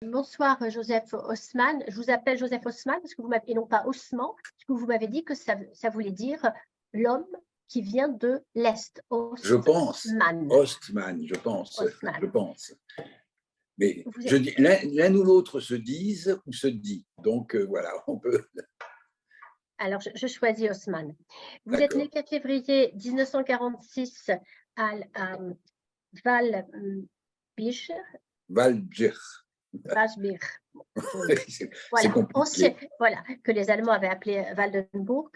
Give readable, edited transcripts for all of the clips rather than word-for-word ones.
Bonsoir Joseph Haussmann. Je vous appelle Joseph Haussmann parce que et non pas Haussmann, parce que vous m'avez dit que ça voulait dire l'homme qui vient de l'Est. Je pense. Haussmann. Ostman, je pense. Haussmann. Je pense. Mais Vous je dis, l'un ou l'autre se disent ou se dit. Donc voilà, on peut. Alors, je choisis Haussmann. Vous êtes né D'accord. le 4 février 1946 à Walbich. Walbich. C'est Voilà, compliqué. Voilà, que les Allemands avaient appelé Waldenburg,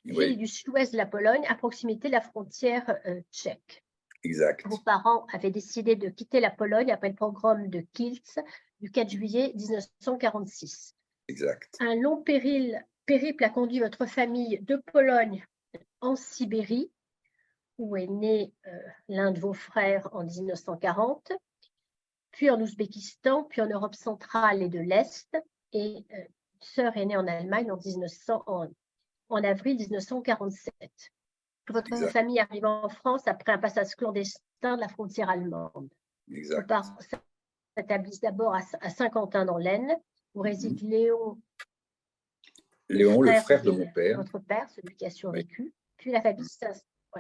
ville Oui, du sud-ouest de la Pologne, à proximité de la frontière tchèque. exact. Vos parents avaient décidé de quitter la Pologne après le pogrom de Kielce du 4 juillet 1946. Exact. Un long périple a conduit votre famille de Pologne en Sibérie, où est né l'un de vos frères en 1940, puis en Ouzbékistan, puis en Europe centrale et de l'Est, et une sœur est née en Allemagne en avril 1947. Votre Exact. famille arrive en France après un passage clandestin de la frontière allemande. Exact. Vos parents s'établissent d'abord à Saint-Quentin dans l'Aisne, où réside Léon, le frère de mon père. Votre père, celui qui a survécu. Oui. Puis la famille,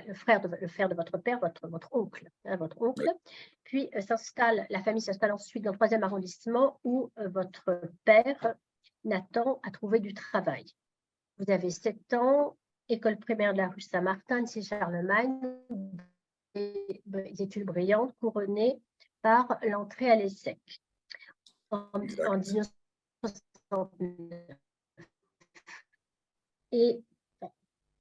le frère de votre père, votre oncle. Votre oncle. Oui. Puis la famille s'installe ensuite dans le 3e arrondissement où votre père, Nathan, a trouvé du travail. Vous avez 7 ans, école primaire de la rue Saint-Martin, ici Charlemagne, des études brillantes couronnées par l'entrée à l'ESSEC en 1969. Et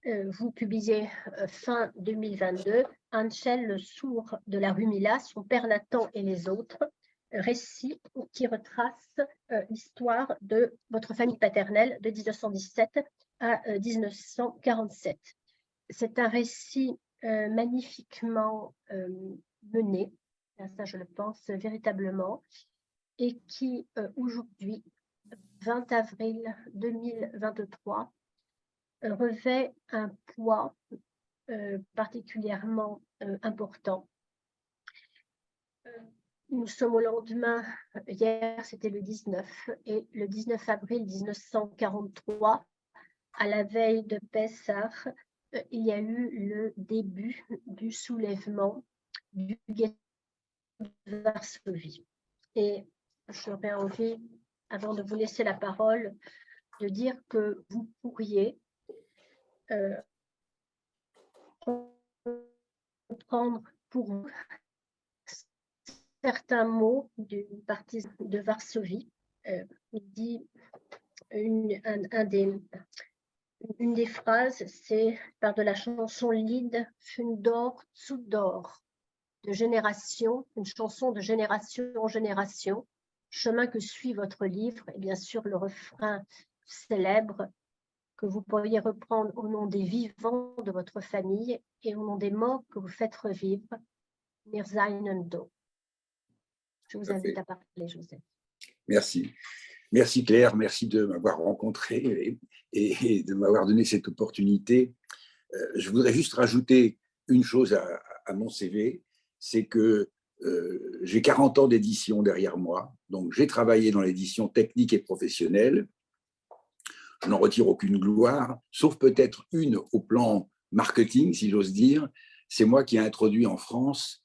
vous publiez fin 2022 Angel le sourd de la rue Mila, son père Nathan et les autres, récit qui retrace l'histoire de votre famille paternelle de 1917 à 1947. C'est un récit magnifiquement mené, ça je le pense véritablement, et qui aujourd'hui, 20 avril 2023, revêt un poids particulièrement important. Nous sommes au lendemain, hier c'était le 19, et le 19 avril 1943, à la veille de Pessah, il y a eu le début du soulèvement du ghetto de Varsovie. Et j'aurais envie, avant de vous laisser la parole, de dire que vous pourriez prendre pour vous certains mots d'une partie de Varsovie. Il dit une des phrases, c'est part de la chanson Lied Fundor Tsudor, de génération, une chanson de génération en génération, chemin que suit votre livre, et bien sûr le refrain célèbre que vous pourriez reprendre au nom des vivants de votre famille et au nom des morts que vous faites revivre, Wir seien do. Je vous invite à parler, Joseph. Merci. Merci Claire, merci de m'avoir rencontré et de m'avoir donné cette opportunité. Je voudrais juste rajouter une chose à mon CV, c'est que j'ai 40 ans d'édition derrière moi, donc j'ai travaillé dans l'édition technique et professionnelle. Je n'en retire aucune gloire, sauf peut-être une au plan marketing, si j'ose dire. C'est moi qui ai introduit en France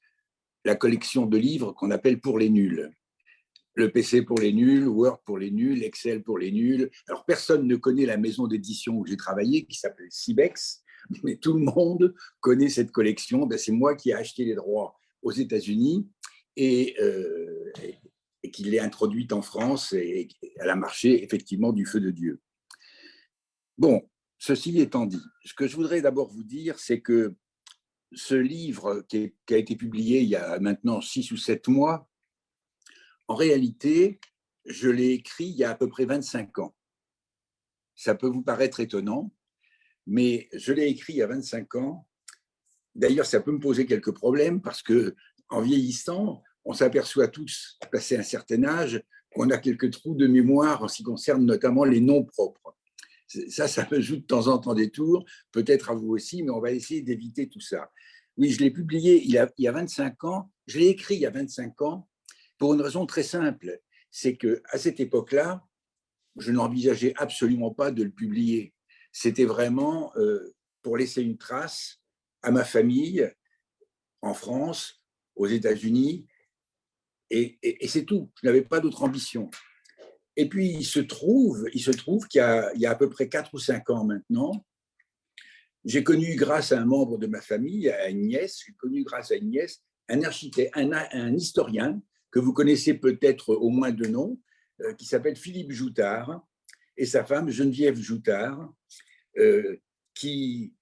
la collection de livres qu'on appelle pour les nuls. Le PC pour les nuls, Word pour les nuls, Excel pour les nuls. Alors, personne ne connaît la maison d'édition où j'ai travaillé, qui s'appelle Cibex, mais tout le monde connaît cette collection. C'est moi qui ai acheté les droits aux États-Unis et qui l'ai introduite en France et elle a marché effectivement du feu de Dieu. Bon, ceci étant dit, ce que je voudrais d'abord vous dire, c'est que ce livre qui a été publié il y a maintenant 6 ou 7 mois, en réalité, je l'ai écrit il y a à peu près 25 ans. Ça peut vous paraître étonnant, mais je l'ai écrit il y a 25 ans. D'ailleurs, ça peut me poser quelques problèmes parce qu'en vieillissant, on s'aperçoit tous, passé un certain âge, qu'on a quelques trous de mémoire en ce qui concerne notamment les noms propres. Ça me joue de temps en temps des tours, peut-être à vous aussi, mais on va essayer d'éviter tout ça. Oui, je l'ai publié il y a 25 ans, je l'ai écrit il y a 25 ans pour une raison très simple, c'est qu'à cette époque-là, je n'envisageais absolument pas de le publier. C'était vraiment pour laisser une trace à ma famille, en France, aux États-Unis, et c'est tout. Je n'avais pas d'autre ambition. Et puis, il se trouve qu'il y a à peu près 4 ou 5 ans maintenant, j'ai connu, grâce à un membre de ma famille, à une nièce, un architecte, un historien que vous connaissez peut-être au moins de nom, qui s'appelle Philippe Joutard, et sa femme Geneviève Joutard, qui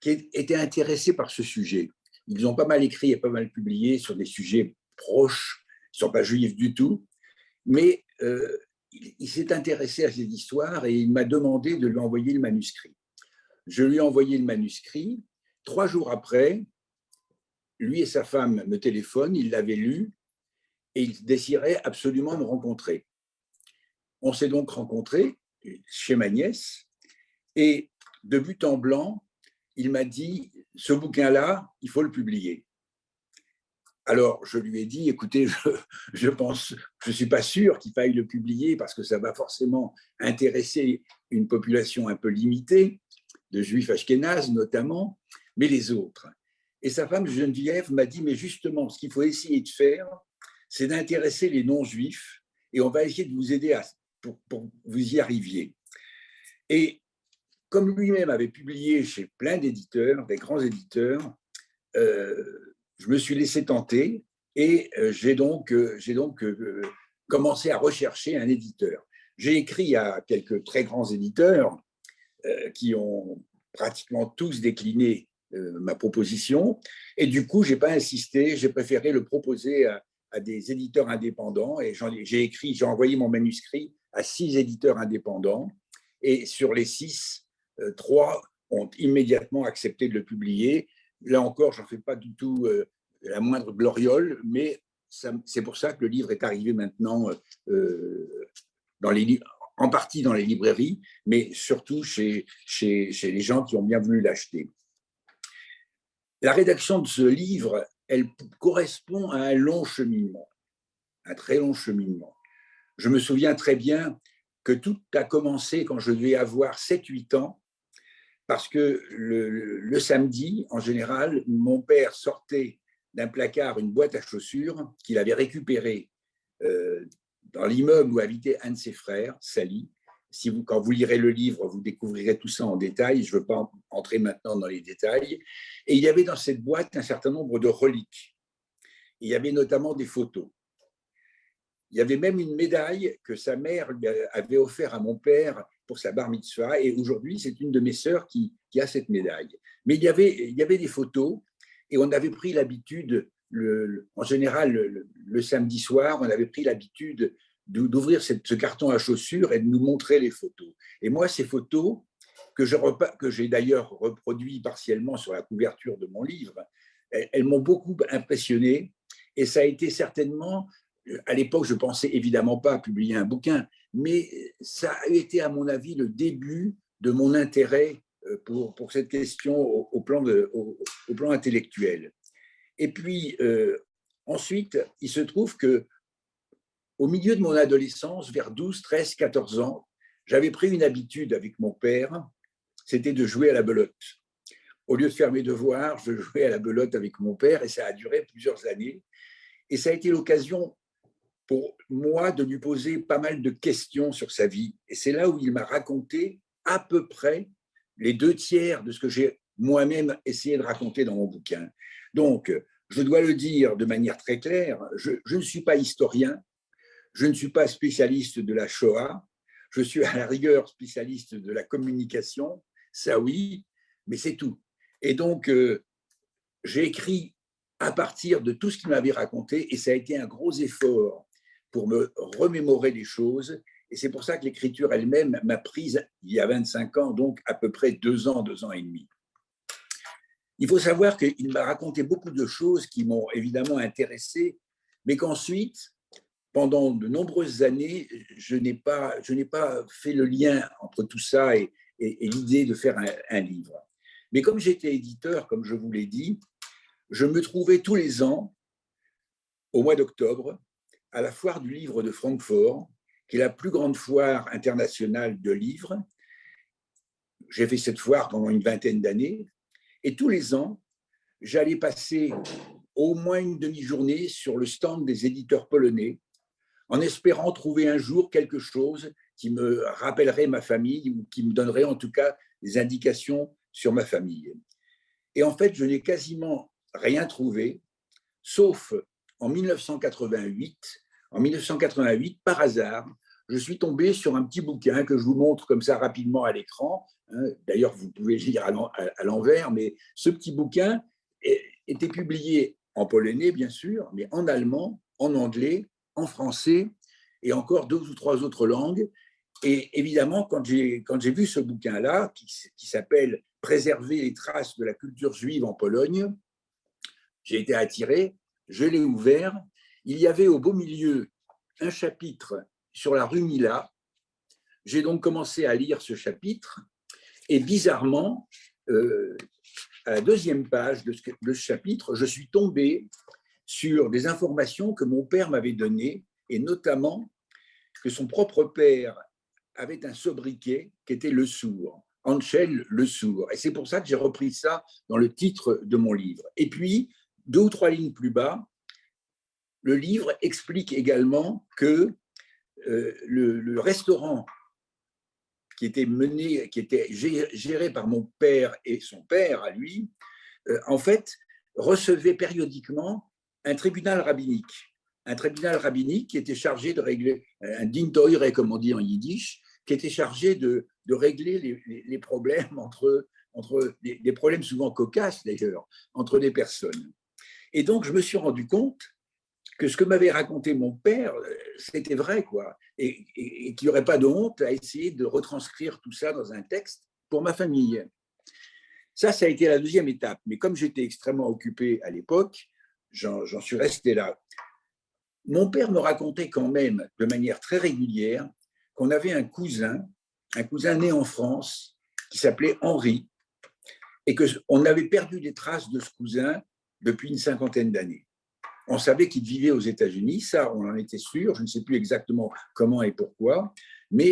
étaient intéressés par ce sujet. Ils ont pas mal écrit et pas mal publié sur des sujets proches, ils ne sont pas juifs du tout, mais il s'est intéressé à cette histoire et il m'a demandé de lui envoyer le manuscrit. Je lui ai envoyé le manuscrit. 3 jours après, lui et sa femme me téléphonent, ils l'avaient lu et ils désiraient absolument me rencontrer. On s'est donc rencontrés chez ma nièce et de but en blanc, il m'a dit « ce bouquin-là, il faut le publier ». Alors, je lui ai dit, écoutez, je ne suis pas sûr qu'il faille le publier parce que ça va forcément intéresser une population un peu limitée, de juifs ashkénazes notamment, mais les autres. Et sa femme Geneviève m'a dit, mais justement, ce qu'il faut essayer de faire, c'est d'intéresser les non-juifs et on va essayer de vous aider pour vous y arriviez. Et comme lui-même avait publié chez plein d'éditeurs, des grands éditeurs, je me suis laissé tenter et j'ai donc commencé à rechercher un éditeur. J'ai écrit à quelques très grands éditeurs qui ont pratiquement tous décliné ma proposition. Et du coup, je n'ai pas insisté, j'ai préféré le proposer à des éditeurs indépendants. Et j'ai envoyé mon manuscrit à 6 éditeurs indépendants. Et sur les 6, 3 ont immédiatement accepté de le publier. Là encore, je n'en fais pas du tout la moindre gloriole, mais c'est pour ça que le livre est arrivé maintenant en partie dans les librairies, mais surtout chez les gens qui ont bien voulu l'acheter. La rédaction de ce livre, elle correspond à un long cheminement, un très long cheminement. Je me souviens très bien que tout a commencé quand je devais avoir 7-8 ans, parce que le samedi, en général, mon père sortait d'un placard une boîte à chaussures qu'il avait récupérée dans l'immeuble où habitait un de ses frères, Sally. Quand vous lirez le livre, vous découvrirez tout ça en détail. Je ne veux pas entrer maintenant dans les détails. Et il y avait dans cette boîte un certain nombre de reliques. Il y avait notamment des photos. Il y avait même une médaille que sa mère lui avait offerte à mon père pour sa bar mitzvah. Et aujourd'hui, c'est une de mes sœurs qui a cette médaille. Mais il y avait des photos et on avait pris l'habitude, en général, le samedi soir, on avait pris l'habitude d'ouvrir ce carton à chaussures et de nous montrer les photos. Et moi, ces photos, que j'ai d'ailleurs reproduit partiellement sur la couverture de mon livre, elles m'ont beaucoup impressionné. Et ça a été certainement, à l'époque, je ne pensais évidemment pas à publier un bouquin, mais ça a été, à mon avis, le début de mon intérêt pour cette question au plan intellectuel. Et puis, ensuite, il se trouve que au milieu de mon adolescence, vers 12, 13, 14 ans, j'avais pris une habitude avec mon père, c'était de jouer à la belote. Au lieu de faire mes devoirs, je jouais à la belote avec mon père et ça a duré plusieurs années. Et ça a été l'occasion pour moi de lui poser pas mal de questions sur sa vie. Et c'est là où il m'a raconté à peu près les 2/3 de ce que j'ai moi-même essayé de raconter dans mon bouquin. Donc, je dois le dire de manière très claire, je ne suis pas historien, je ne suis pas spécialiste de la Shoah, je suis à la rigueur spécialiste de la communication, ça oui, mais c'est tout. Et donc, j'ai écrit à partir de tout ce qu'il m'avait raconté et ça a été un gros effort pour me remémorer les choses. Et c'est pour ça que l'écriture elle-même m'a prise il y a 25 ans, donc à peu près 2 ans, 2 ans et demi. Il faut savoir qu'il m'a raconté beaucoup de choses qui m'ont évidemment intéressé, mais qu'ensuite, pendant de nombreuses années, je n'ai pas fait le lien entre tout ça et l'idée de faire un livre. Mais comme j'étais éditeur, comme je vous l'ai dit, je me trouvais tous les ans, au mois d'octobre, à la foire du livre de Francfort, qui est la plus grande foire internationale de livres. J'ai fait cette foire pendant une vingtaine d'années, et tous les ans, j'allais passer au moins une demi-journée sur le stand des éditeurs polonais, en espérant trouver un jour quelque chose qui me rappellerait ma famille ou qui me donnerait en tout cas des indications sur ma famille. Et en fait, je n'ai quasiment rien trouvé, sauf en 1988. En 1988, par hasard, je suis tombé sur un petit bouquin que je vous montre comme ça rapidement à l'écran. D'ailleurs, vous pouvez le lire à l'envers, mais ce petit bouquin était publié en polonais, bien sûr, mais en allemand, en anglais, en français et encore 2 ou 3 autres langues. Et évidemment, quand j'ai vu ce bouquin-là, qui s'appelle « Préserver les traces de la culture juive en Pologne », j'ai été attiré, je l'ai ouvert. Il y avait au beau milieu un chapitre sur la rue Mila. J'ai donc commencé à lire ce chapitre et bizarrement, à la 2e page de ce chapitre, je suis tombé sur des informations que mon père m'avait données, et notamment que son propre père avait un sobriquet qui était Le Sourd, Anschel Le Sourd. Et c'est pour ça que j'ai repris ça dans le titre de mon livre. Et puis, 2 ou 3 lignes plus bas, le livre explique également que le restaurant qui était géré par mon père et son père à lui, en fait, recevait périodiquement un tribunal rabbinique. Un tribunal rabbinique qui était chargé de régler, un din teure, comme on dit en yiddish, qui était chargé de régler les problèmes entre des problèmes souvent cocasses d'ailleurs, entre des personnes. Et donc, je me suis rendu compte que ce que m'avait raconté mon père, c'était vrai, quoi, et qu'il n'y aurait pas de honte à essayer de retranscrire tout ça dans un texte pour ma famille. Ça a été la 2e étape. Mais comme j'étais extrêmement occupé à l'époque, j'en suis resté là. Mon père me racontait quand même, de manière très régulière, qu'on avait un cousin né en France, qui s'appelait Henri, et qu'on avait perdu les traces de ce cousin depuis une 50aine d'années. On savait qu'il vivait aux États-Unis, ça, on en était sûr. Je ne sais plus exactement comment et pourquoi, mais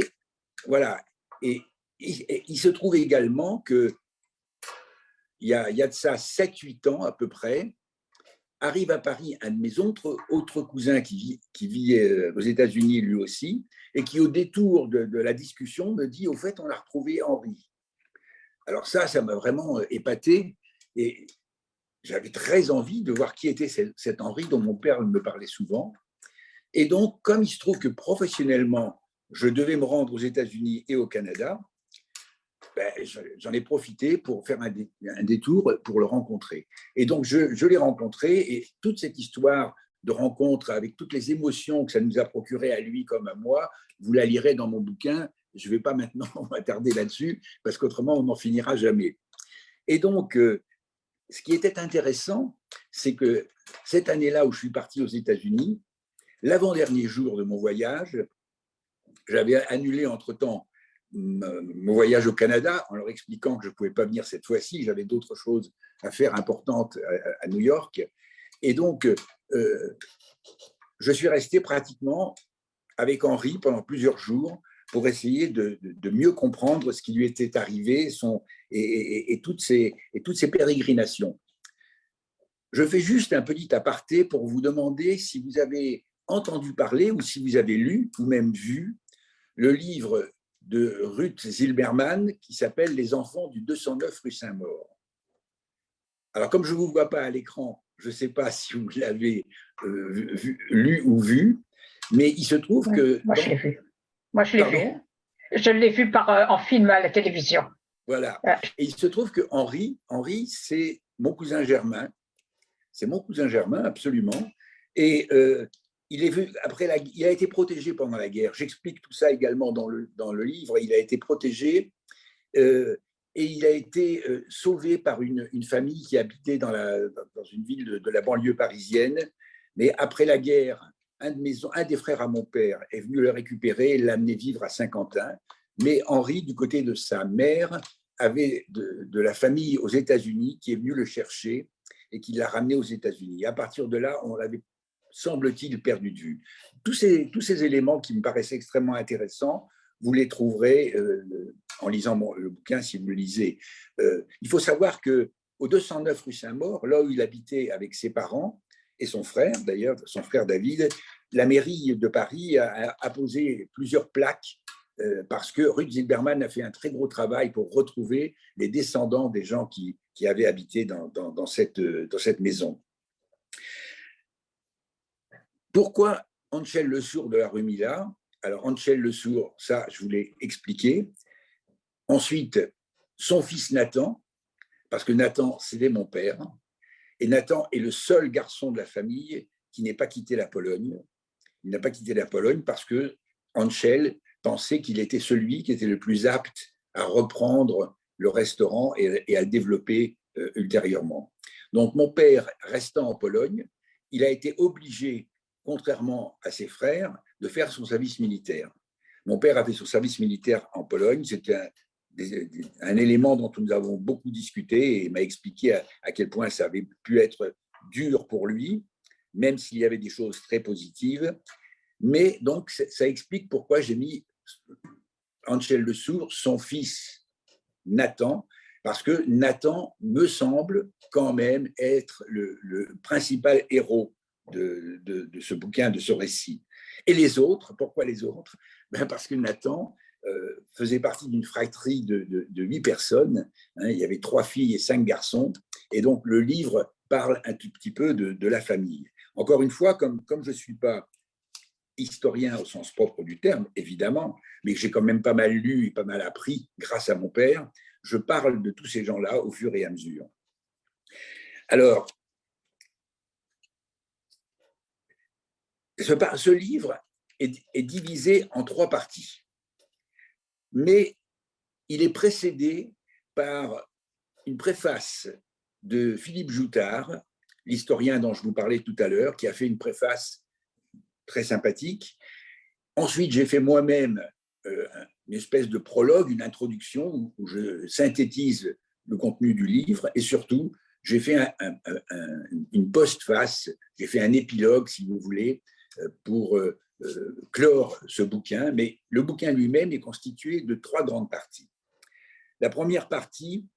voilà. Et il se trouve également qu'il y a de ça 7-8 ans à peu près, arrive à Paris un de mes autres cousins qui vit aux États-Unis lui aussi, et qui, au détour de la discussion, me dit « Au fait, on a retrouvé Henri ». Alors ça m'a vraiment épaté, et j'avais très envie de voir qui était cet Henri dont mon père me parlait souvent. Et donc, comme il se trouve que professionnellement, je devais me rendre aux États-Unis et au Canada, j'en ai profité pour faire un détour pour le rencontrer. Et donc, je l'ai rencontré, et toute cette histoire de rencontre avec toutes les émotions que ça nous a procuré à lui comme à moi, vous la lirez dans mon bouquin. Je ne vais pas maintenant m'attarder là-dessus, parce qu'autrement, on n'en finira jamais. Et donc, ce qui était intéressant, c'est que cette année-là où je suis parti aux États-Unis, l'avant-dernier jour de mon voyage, j'avais annulé entre-temps mon voyage au Canada en leur expliquant que je ne pouvais pas venir cette fois-ci, j'avais d'autres choses à faire importantes à New York. Et donc, je suis resté pratiquement avec Henri pendant plusieurs jours pour essayer de mieux comprendre ce qui lui était arrivé et toutes ces pérégrinations. Je fais juste un petit aparté pour vous demander si vous avez entendu parler ou si vous avez lu ou même vu le livre de Ruth Zilberman qui s'appelle « Les enfants du 209 rue Saint-Maur ». Alors, comme je ne vous vois pas à l'écran, je ne sais pas si vous l'avez lu ou vu, mais il se trouve que… Moi, je l'ai vu. Moi, je l'ai vu. Je l'ai vu en film à la télévision. Voilà. Et il se trouve que Henri, c'est mon cousin germain. C'est mon cousin germain, absolument. Et il a été protégé pendant la guerre. J'explique tout ça également dans le livre. Il a été protégé et il a été sauvé par une famille qui habitait dans une ville de la banlieue parisienne. Mais après la guerre, un des frères à mon père est venu le récupérer et l'amener vivre à Saint-Quentin. Mais Henri, du côté de sa mère, avait de la famille aux États-Unis qui est venue le chercher et qui l'a ramené aux États-Unis. À partir de là, on l'avait, semble-t-il, perdu de vue. tous ces éléments qui me paraissaient extrêmement intéressants, vous les trouverez en lisant le bouquin si vous le lisez. Il faut savoir qu'au 209 rue Saint-Maur, là où il habitait avec ses parents et son frère, d'ailleurs, son frère David, la mairie de Paris a posé plusieurs plaques parce que Ruth Zilberman a fait un très gros travail pour retrouver les descendants des gens qui avaient habité dans cette maison. Pourquoi Anchel Le Sourd de la rue Mila? Alors, Anchel Le Sourd, ça, je vous l'ai expliqué. Ensuite, son fils Nathan, parce que Nathan, c'était mon père, et Nathan est le seul garçon de la famille qui n'ait pas quitté la Pologne. Il n'a pas quitté la Pologne parce que Anchel pensait qu'il était celui qui était le plus apte à reprendre le restaurant et à le développer ultérieurement. Donc, mon père restant en Pologne, il a été obligé, contrairement à ses frères, de faire son service militaire. Mon père a fait son service militaire en Pologne. C'était un élément dont nous avons beaucoup discuté et m'a expliqué à quel point ça avait pu être dur pour lui, même s'il y avait des choses très positives. Mais donc, ça explique pourquoi j'ai mis Anchel Le Sourd, son fils Nathan, parce que Nathan me semble quand même être le principal héros de ce bouquin, de ce récit. Et les autres, pourquoi les autres? Parce que Nathan faisait partie d'une fratrie de 8 personnes. Il y avait 3 filles et 5 garçons. Et donc, le livre parle un tout petit peu de la famille. Encore une fois, comme je ne suis pas historien au sens propre du terme, évidemment, mais que j'ai quand même pas mal lu et pas mal appris grâce à mon père, je parle de tous ces gens-là au fur et à mesure. Alors, ce livre est divisé en 3 parties, mais il est précédé par une préface de Philippe Joutard, l'historien dont je vous parlais tout à l'heure, qui a fait une préface très sympathique. Ensuite, j'ai fait moi-même une espèce de prologue, une introduction où je synthétise le contenu du livre et surtout, j'ai fait une postface, j'ai fait un épilogue, si vous voulez, pour clore ce bouquin. Mais le bouquin lui-même est constitué de 3 grandes parties. La première partie,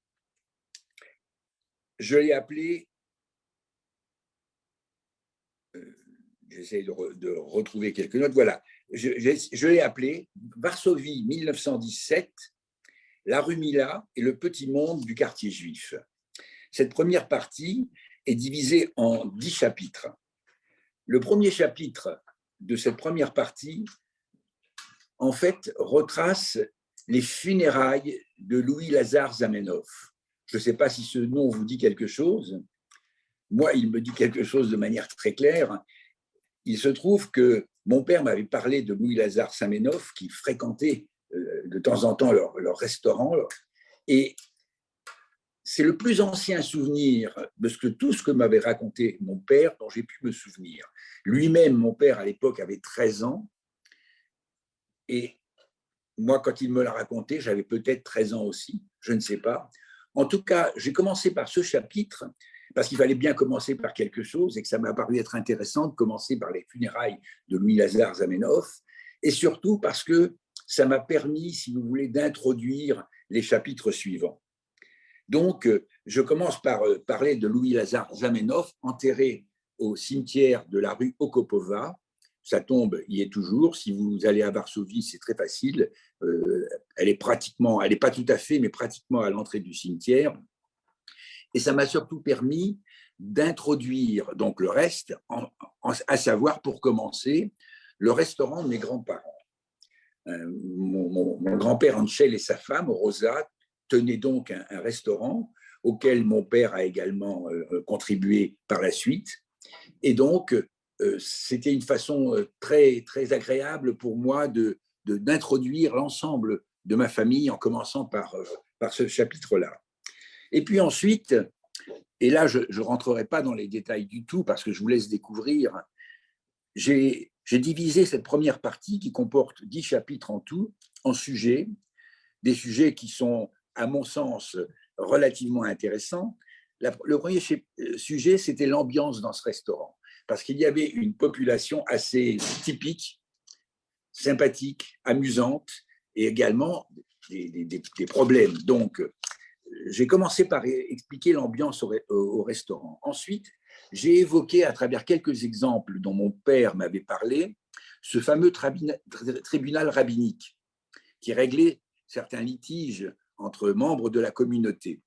je l'ai appelée, j'essaie de retrouver quelques notes, voilà, je l'ai appelée Varsovie 1917, la rue Mila et le petit monde du quartier juif. Cette première partie est divisée en 10 chapitres. Le premier chapitre de cette première partie, en fait, retrace les funérailles de Louis-Lazare Zamenhof. Je ne sais pas si ce nom vous dit quelque chose. Moi, il me dit quelque chose de manière très claire. Il se trouve que mon père m'avait parlé de Louis-Lazare Zamenhof qui fréquentait de temps en temps leur restaurant. Et c'est le plus ancien souvenir de tout ce que m'avait raconté mon père dont j'ai pu me souvenir. Lui-même, mon père, à l'époque, avait 13 ans. Et moi, quand il me l'a raconté, j'avais peut-être 13 ans aussi, je ne sais pas. En tout cas, j'ai commencé par ce chapitre parce qu'il fallait bien commencer par quelque chose et que ça m'a paru être intéressant de commencer par les funérailles de Louis-Lazare Zamenhof, et surtout parce que ça m'a permis, si vous voulez, d'introduire les chapitres suivants. Donc, je commence par parler de Louis-Lazare Zamenhof, enterré au cimetière de la rue Okopova. Sa tombe y est toujours. Si vous allez à Varsovie, c'est très facile. Elle est pas tout à fait, mais pratiquement à l'entrée du cimetière. Et ça m'a surtout permis d'introduire donc le reste, à savoir, pour commencer, le restaurant de mes grands-parents. Mon grand-père Anchel et sa femme, Rosa, tenaient donc un restaurant auquel mon père a également contribué par la suite. Et donc, c'était une façon très, très agréable pour moi d'introduire l'ensemble de ma famille en commençant par ce chapitre-là. Et puis ensuite, et là, je ne rentrerai pas dans les détails du tout parce que je vous laisse découvrir, j'ai divisé cette première partie qui comporte 10 chapitres en tout, en sujets, des sujets qui sont, à mon sens, relativement intéressants. Le premier sujet, c'était l'ambiance dans ce restaurant. parce qu'il y avait une population assez typique, sympathique, amusante, et également des problèmes. Donc, j'ai commencé par expliquer l'ambiance au restaurant. Ensuite, j'ai évoqué à travers quelques exemples dont mon père m'avait parlé, ce fameux tribunal rabbinique qui réglait certains litiges entre membres de la communauté.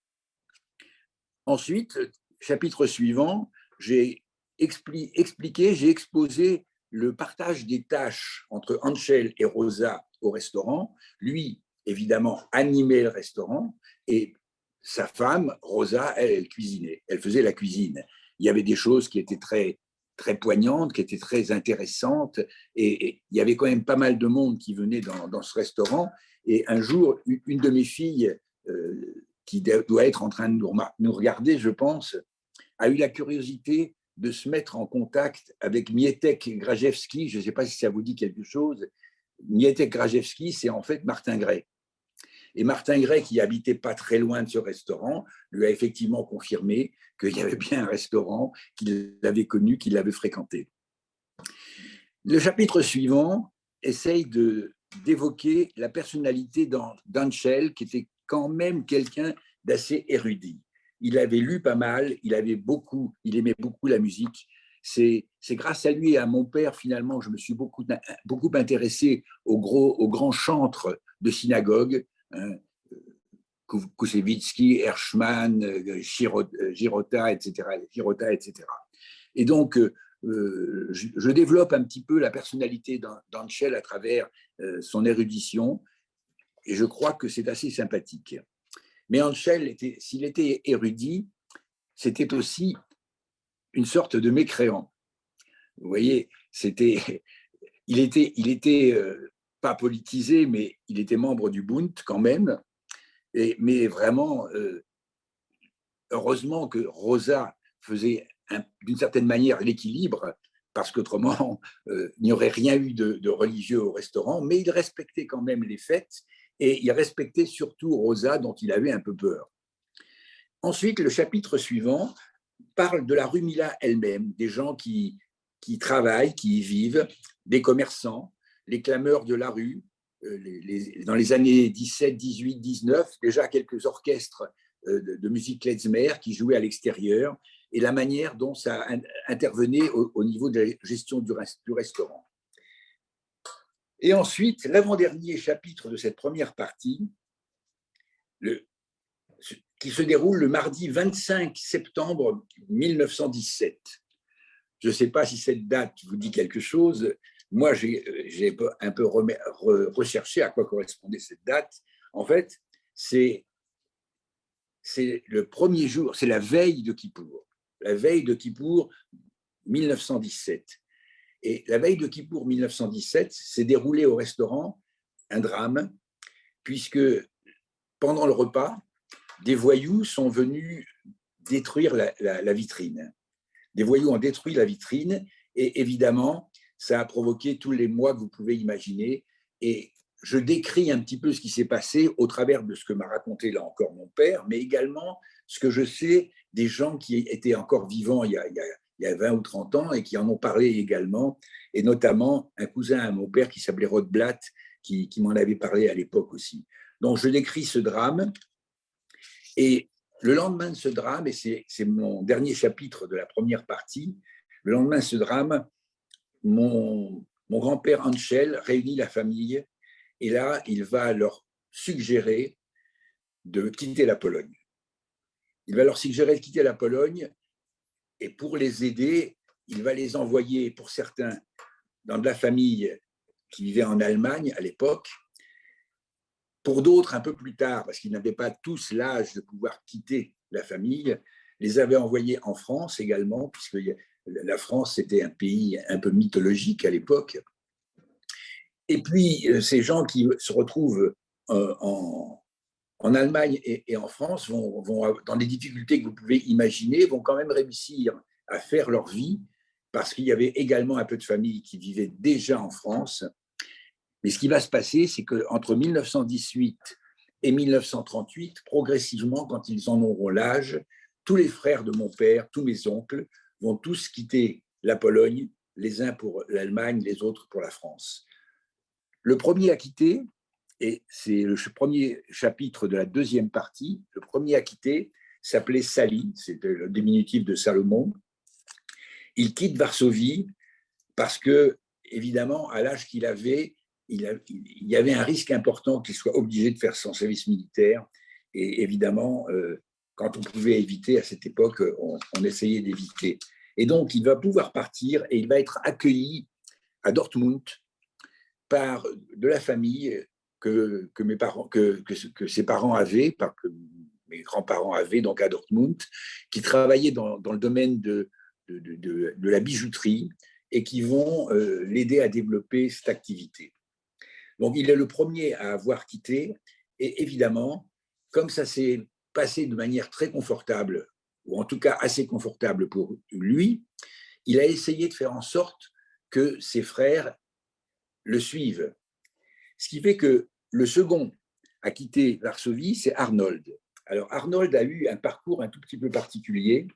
Ensuite, chapitre suivant, j'ai expliqué, j'ai exposé le partage des tâches entre Anchel et Rosa au restaurant. Lui, évidemment, animait le restaurant et sa femme, Rosa, elle cuisinait, elle faisait la cuisine. Il y avait des choses qui étaient très, très poignantes, qui étaient très intéressantes et il y avait quand même pas mal de monde qui venait dans ce restaurant. Et un jour, une de mes filles, qui doit être en train de nous regarder, je pense, a eu la curiosité de se mettre en contact avec Mietek Grajewski. Je ne sais pas si ça vous dit quelque chose. Mietek Grajewski, c'est en fait Martin Gray. Et Martin Gray, qui habitait pas très loin de ce restaurant, lui a effectivement confirmé qu'il y avait bien un restaurant, qu'il avait connu, qu'il avait fréquenté. Le chapitre suivant essaye d'évoquer la personnalité d'Anchel, qui était quand même quelqu'un d'assez érudit. Il avait lu pas mal, il aimait beaucoup la musique. C'est grâce à lui et à mon père, finalement, je me suis beaucoup intéressé aux grands chantres de synagogue, hein, Koussevitzky, Hershman, Girota, etc. Et donc, je développe un petit peu la personnalité d'Anchel à travers son érudition, et je crois que c'est assez sympathique. Mais Anchel, s'il était érudit, c'était aussi une sorte de mécréant. Vous voyez, il était pas politisé, mais il était membre du Bund quand même. Mais vraiment, heureusement que Rosa faisait d'une certaine manière l'équilibre, parce qu'autrement, il n'y aurait rien eu de religieux au restaurant, mais il respectait quand même les fêtes, et il respectait surtout Rosa, dont il avait un peu peur. Ensuite, le chapitre suivant parle de la rue Mila elle-même, des gens qui travaillent, qui y vivent, des commerçants, les clameurs de la rue. Dans les années 17, 18, 19, déjà quelques orchestres de musique klezmer qui jouaient à l'extérieur, et la manière dont ça intervenait au niveau de la gestion du restaurant. Et ensuite, l'avant-dernier chapitre de cette première partie, qui se déroule le mardi 25 septembre 1917. Je ne sais pas si cette date vous dit quelque chose. Moi, j'ai un peu recherché à quoi correspondait cette date. En fait, c'est le premier jour, c'est la veille de Kippour. La veille de Kippour 1917. Et la veille de Kippour 1917 s'est déroulé au restaurant un drame, puisque pendant le repas, des voyous sont venus détruire la vitrine. Des voyous ont détruit la vitrine et évidemment, ça a provoqué tous les mois que vous pouvez imaginer. Et je décris un petit peu ce qui s'est passé au travers de ce que m'a raconté là encore mon père, mais également ce que je sais des gens qui étaient encore vivants il y a 20 ou 30 ans et qui en ont parlé également, et notamment un cousin à mon père qui s'appelait Rodblatt, qui m'en avait parlé à l'époque aussi. Donc je décris ce drame, et le lendemain de ce drame, et c'est mon dernier chapitre de la première partie, le lendemain de ce drame, mon grand-père Anchel réunit la famille, et là, il va leur suggérer de quitter la Pologne. Il va leur suggérer de quitter la Pologne, et pour les aider, il va les envoyer, pour certains, dans de la famille qui vivait en Allemagne à l'époque, pour d'autres un peu plus tard, parce qu'ils n'avaient pas tous l'âge de pouvoir quitter la famille, les avait envoyés en France également, puisque la France était un pays un peu mythologique à l'époque. Et puis, ces gens qui se retrouvent en Allemagne et en France vont, dans les difficultés que vous pouvez imaginer, vont quand même réussir à faire leur vie, parce qu'il y avait également un peu de familles qui vivaient déjà en France. Mais ce qui va se passer, c'est qu'entre 1918 et 1938, progressivement, quand ils en auront l'âge, tous les frères de mon père, tous mes oncles, vont tous quitter la Pologne, les uns pour l'Allemagne, les autres pour la France. Le premier à quitter, et c'est le premier chapitre de la deuxième partie, le premier à quitter s'appelait Sali, c'était le diminutif de Salomon. Il quitte Varsovie parce que, évidemment, à l'âge qu'il avait, il y avait un risque important qu'il soit obligé de faire son service militaire. Et évidemment, quand on pouvait éviter à cette époque, on essayait d'éviter. Et donc, il va pouvoir partir et il va être accueilli à Dortmund par de la famille que ses parents avaient, que mes grands-parents avaient, donc à Dortmund, qui travaillaient dans le domaine de la bijouterie et qui vont l'aider à développer cette activité. Donc, il est le premier à avoir quitté et évidemment, comme ça s'est passé de manière très confortable, ou en tout cas assez confortable pour lui, il a essayé de faire en sorte que ses frères le suivent. Ce qui fait que le second à quitter Varsovie, c'est Arnold. Alors, Arnold a eu un parcours un tout petit peu particulier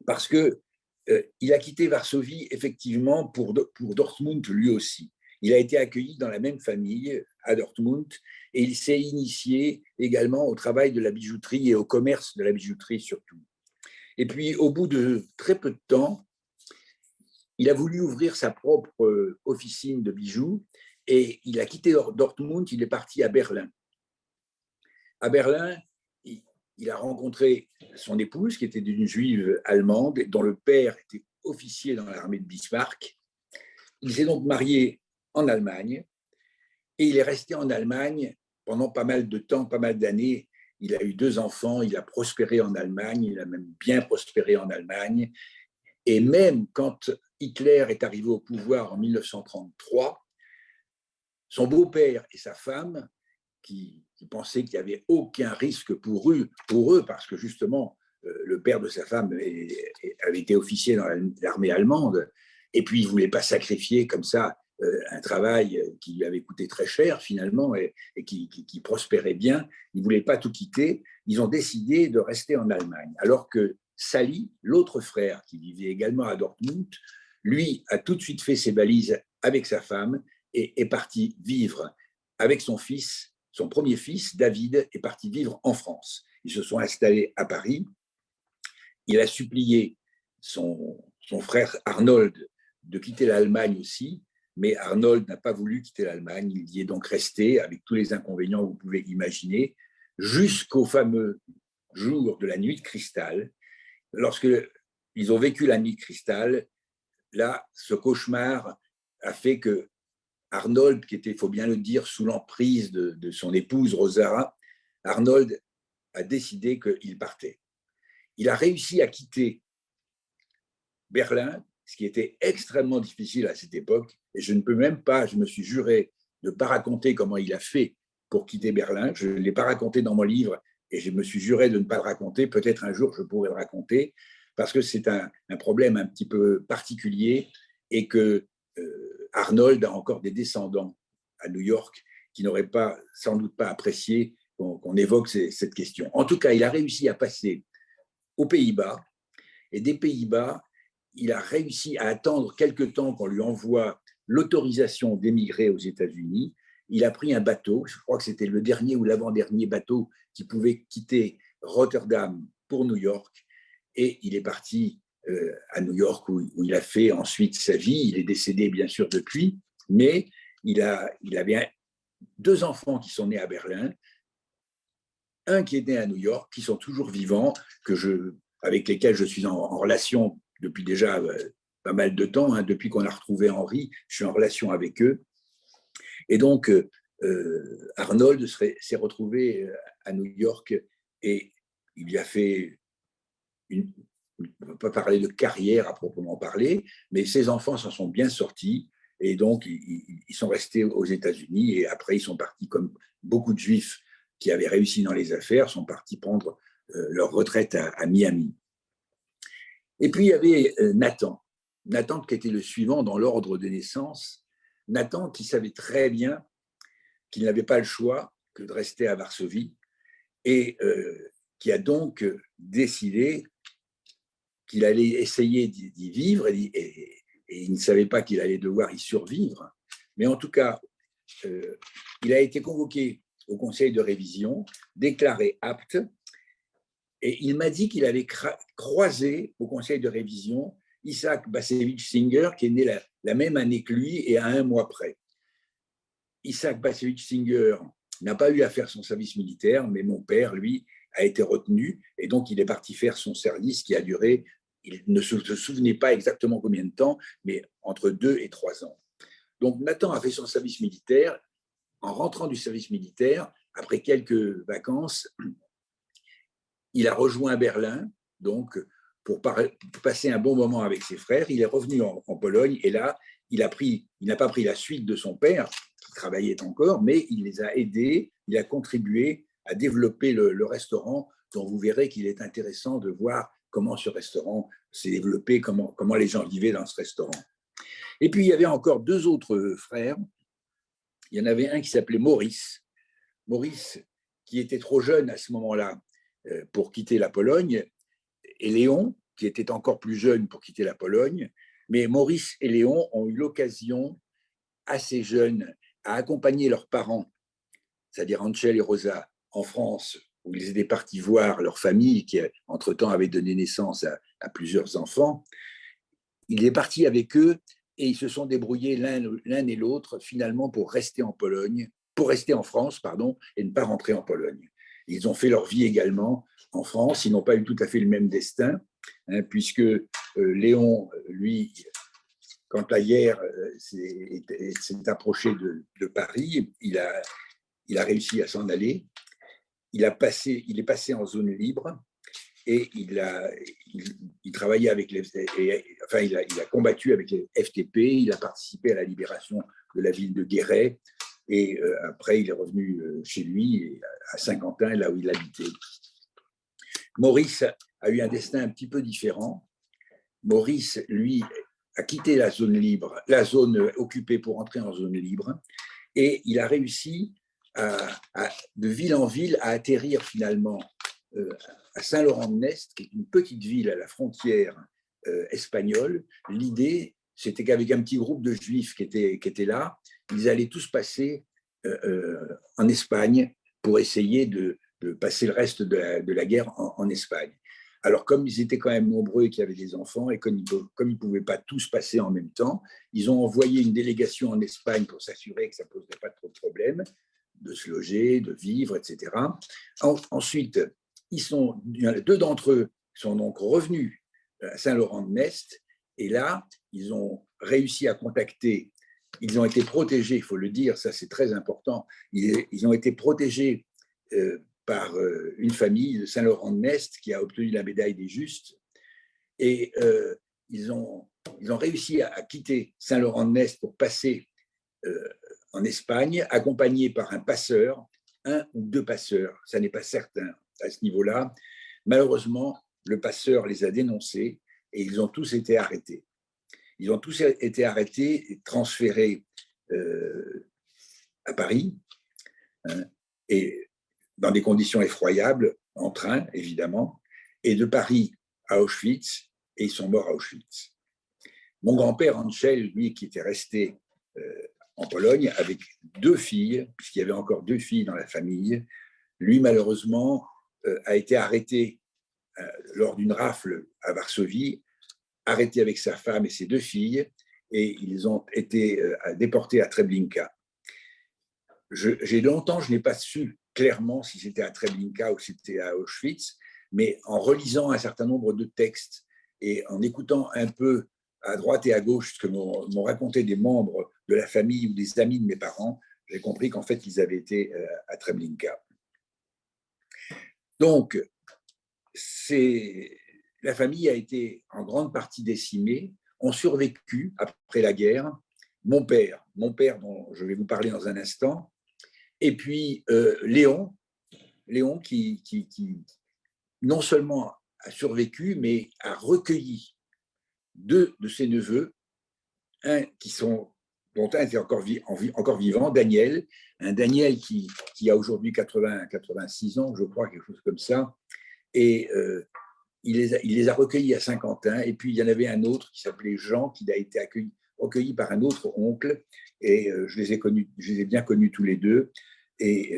parce qu'il a quitté Varsovie effectivement pour Dortmund lui aussi. Il a été accueilli dans la même famille à Dortmund et il s'est initié également au travail de la bijouterie et au commerce de la bijouterie surtout. Et puis, au bout de très peu de temps, il a voulu ouvrir sa propre officine de bijoux et il a quitté Dortmund, il est parti à Berlin. À Berlin, il a rencontré son épouse, qui était une juive allemande, dont le père était officier dans l'armée de Bismarck. Il s'est donc marié en Allemagne et il est resté en Allemagne pendant pas mal de temps, pas mal d'années. Il a eu 2 enfants, il a prospéré en Allemagne, il a même bien prospéré en Allemagne. Et même quand Hitler est arrivé au pouvoir en 1933, son beau-père et sa femme, qui pensaient qu'il n'y avait aucun risque pour eux, parce que justement, le père de sa femme avait été officier dans l'armée allemande, et puis il ne voulait pas sacrifier comme ça un travail qui lui avait coûté très cher finalement et qui prospérait bien. Ils ne voulaient pas tout quitter. Ils ont décidé de rester en Allemagne. Alors que Sali, l'autre frère qui vivait également à Dortmund, lui a tout de suite fait ses valises avec sa femme et est parti vivre avec son fils. Son premier fils, David, est parti vivre en France. Ils se sont installés à Paris. Il a supplié son frère Arnold de quitter l'Allemagne aussi, mais Arnold n'a pas voulu quitter l'Allemagne. Il y est donc resté avec tous les inconvénients que vous pouvez imaginer, jusqu'au fameux jour de la nuit de cristal. Lorsque ils ont vécu la nuit de cristal, là, ce cauchemar a fait que Arnold, qui était, il faut bien le dire, sous l'emprise de son épouse Rosa, Arnold a décidé qu'il partait. Il a réussi à quitter Berlin, ce qui était extrêmement difficile à cette époque, et je ne peux même pas, je me suis juré de ne pas raconter comment il a fait pour quitter Berlin. Je ne l'ai pas raconté dans mon livre, et je me suis juré de ne pas le raconter. Peut-être un jour je pourrai le raconter, parce que c'est un problème un petit peu particulier, et que Arnold a encore des descendants à New York qui n'auraient sans doute pas apprécié qu'on évoque cette question. En tout cas, il a réussi à passer aux Pays-Bas, et des Pays-Bas, il a réussi à attendre quelque temps qu'on lui envoie l'autorisation d'émigrer aux États-Unis. Il a pris un bateau, je crois que c'était le dernier ou l'avant-dernier bateau qui pouvait quitter Rotterdam pour New York, et il est parti à New York où il a fait ensuite sa vie. Il est décédé bien sûr depuis, mais il avait 2 enfants qui sont nés à Berlin, un qui est né à New York, qui sont toujours vivants, avec lesquels je suis en relation depuis déjà pas mal de temps. Depuis qu'on a retrouvé Henri, je suis en relation avec eux. Et donc, Arnold s'est retrouvé à New York et il y a fait on ne peut pas parler de carrière à proprement parler, mais ses enfants s'en sont bien sortis et donc ils sont restés aux États-Unis et après ils sont partis, comme beaucoup de Juifs qui avaient réussi dans les affaires, sont partis prendre leur retraite à Miami. Et puis il y avait Nathan qui était le suivant dans l'ordre de naissance. Nathan qui savait très bien qu'il n'avait pas le choix que de rester à Varsovie et qui a donc décidé qu'il allait essayer d'y vivre et il ne savait pas qu'il allait devoir y survivre. Mais en tout cas, il a été convoqué au conseil de révision, déclaré apte, et il m'a dit qu'il avait croisé au conseil de révision Isaac Bashevis Singer, qui est né la même année que lui et à un mois près. Isaac Bashevis Singer n'a pas eu à faire son service militaire, mais mon père, lui, a été retenu, et donc il est parti faire son service qui a duré, il ne se souvenait pas exactement combien de temps, mais entre 2 et 3 ans. Donc Nathan a fait son service militaire. En rentrant du service militaire, après quelques vacances, il a rejoint Berlin, donc pour passer un bon moment avec ses frères. Il est revenu en Pologne, et là, il n'a pas pris la suite de son père, qui travaillait encore, mais il les a aidés, il a contribué à développer le restaurant, dont vous verrez qu'il est intéressant de voir comment ce restaurant s'est développé, comment les gens vivaient dans ce restaurant. Et puis, il y avait encore 2 autres frères. Il y en avait un qui s'appelait Maurice. Maurice, qui était trop jeune à ce moment-là pour quitter la Pologne, et Léon, qui était encore plus jeune pour quitter la Pologne. Mais Maurice et Léon ont eu l'occasion, assez jeunes, à accompagner leurs parents, c'est-à-dire Angel et Rosa, en France, où ils étaient partis voir leur famille, qui entre-temps avait donné naissance à plusieurs enfants. Il est parti avec eux et ils se sont débrouillés l'un et l'autre finalement pour rester en France, et ne pas rentrer en Pologne. Ils ont fait leur vie également en France. Ils n'ont pas eu tout à fait le même destin, puisque Léon, lui, quand la guerre s'est approchée de Paris, il a réussi à s'en aller. Il est passé en zone libre et il travaillait avec il a combattu avec les FTP. Il a participé à la libération de la ville de Guéret. Et après, il est revenu chez lui, à Saint-Quentin, là où il habitait. Maurice a eu un destin un petit peu différent. Maurice, lui, a quitté la zone occupée pour entrer en zone libre. Et il a réussi, de ville en ville, à atterrir finalement à Saint-Laurent-de-Nest, qui est une petite ville à la frontière espagnole. L'idée, c'était qu'avec un petit groupe de Juifs qui étaient là, ils allaient tous passer en Espagne pour essayer de passer le reste de la guerre en Espagne. Alors, comme ils étaient quand même nombreux et qu'il y avait des enfants, et comme ils ne pouvaient pas tous passer en même temps, ils ont envoyé une délégation en Espagne pour s'assurer que ça ne poserait pas trop de problèmes, de se loger, de vivre, etc. Ensuite, 2 d'entre eux sont donc revenus à Saint-Laurent-de-Nest, et là, ils ont réussi à contacter. Ils ont été protégés, il faut le dire, ça c'est très important, ils ont été protégés par une famille de Saint-Laurent-de-Nest qui a obtenu la médaille des Justes, et ils ont réussi à quitter Saint-Laurent-de-Nest pour passer en Espagne, accompagnés par un passeur, 1 ou 2 passeurs, ça n'est pas certain à ce niveau-là. Malheureusement, le passeur les a dénoncés et ils ont tous été arrêtés. Ils ont tous été arrêtés et transférés à Paris, et dans des conditions effroyables, en train, évidemment, et de Paris à Auschwitz, et ils sont morts à Auschwitz. Mon grand-père, Angel, lui, qui était resté en Pologne avec 2 filles, puisqu'il y avait encore 2 filles dans la famille, lui, malheureusement, a été arrêté lors d'une rafle à Varsovie, arrêté avec sa femme et ses 2 filles, et ils ont été déportés à Treblinka. Longtemps, je n'ai pas su clairement si c'était à Treblinka ou si c'était à Auschwitz, mais en relisant un certain nombre de textes et en écoutant un peu à droite et à gauche ce que m'ont raconté des membres de la famille ou des amis de mes parents, j'ai compris qu'en fait, ils avaient été à Treblinka. Donc, la famille a été en grande partie décimée, ont survécu après la guerre. Mon père dont je vais vous parler dans un instant, et puis Léon qui non seulement a survécu, mais a recueilli 2 de ses neveux, dont un était encore vivant, Daniel, Daniel qui a aujourd'hui 86 ans, je crois, quelque chose comme ça, et il les a recueillis à Saint-Quentin, et puis il y en avait un autre qui s'appelait Jean, qui a été recueilli par un autre oncle, et je les ai bien connus tous les deux, et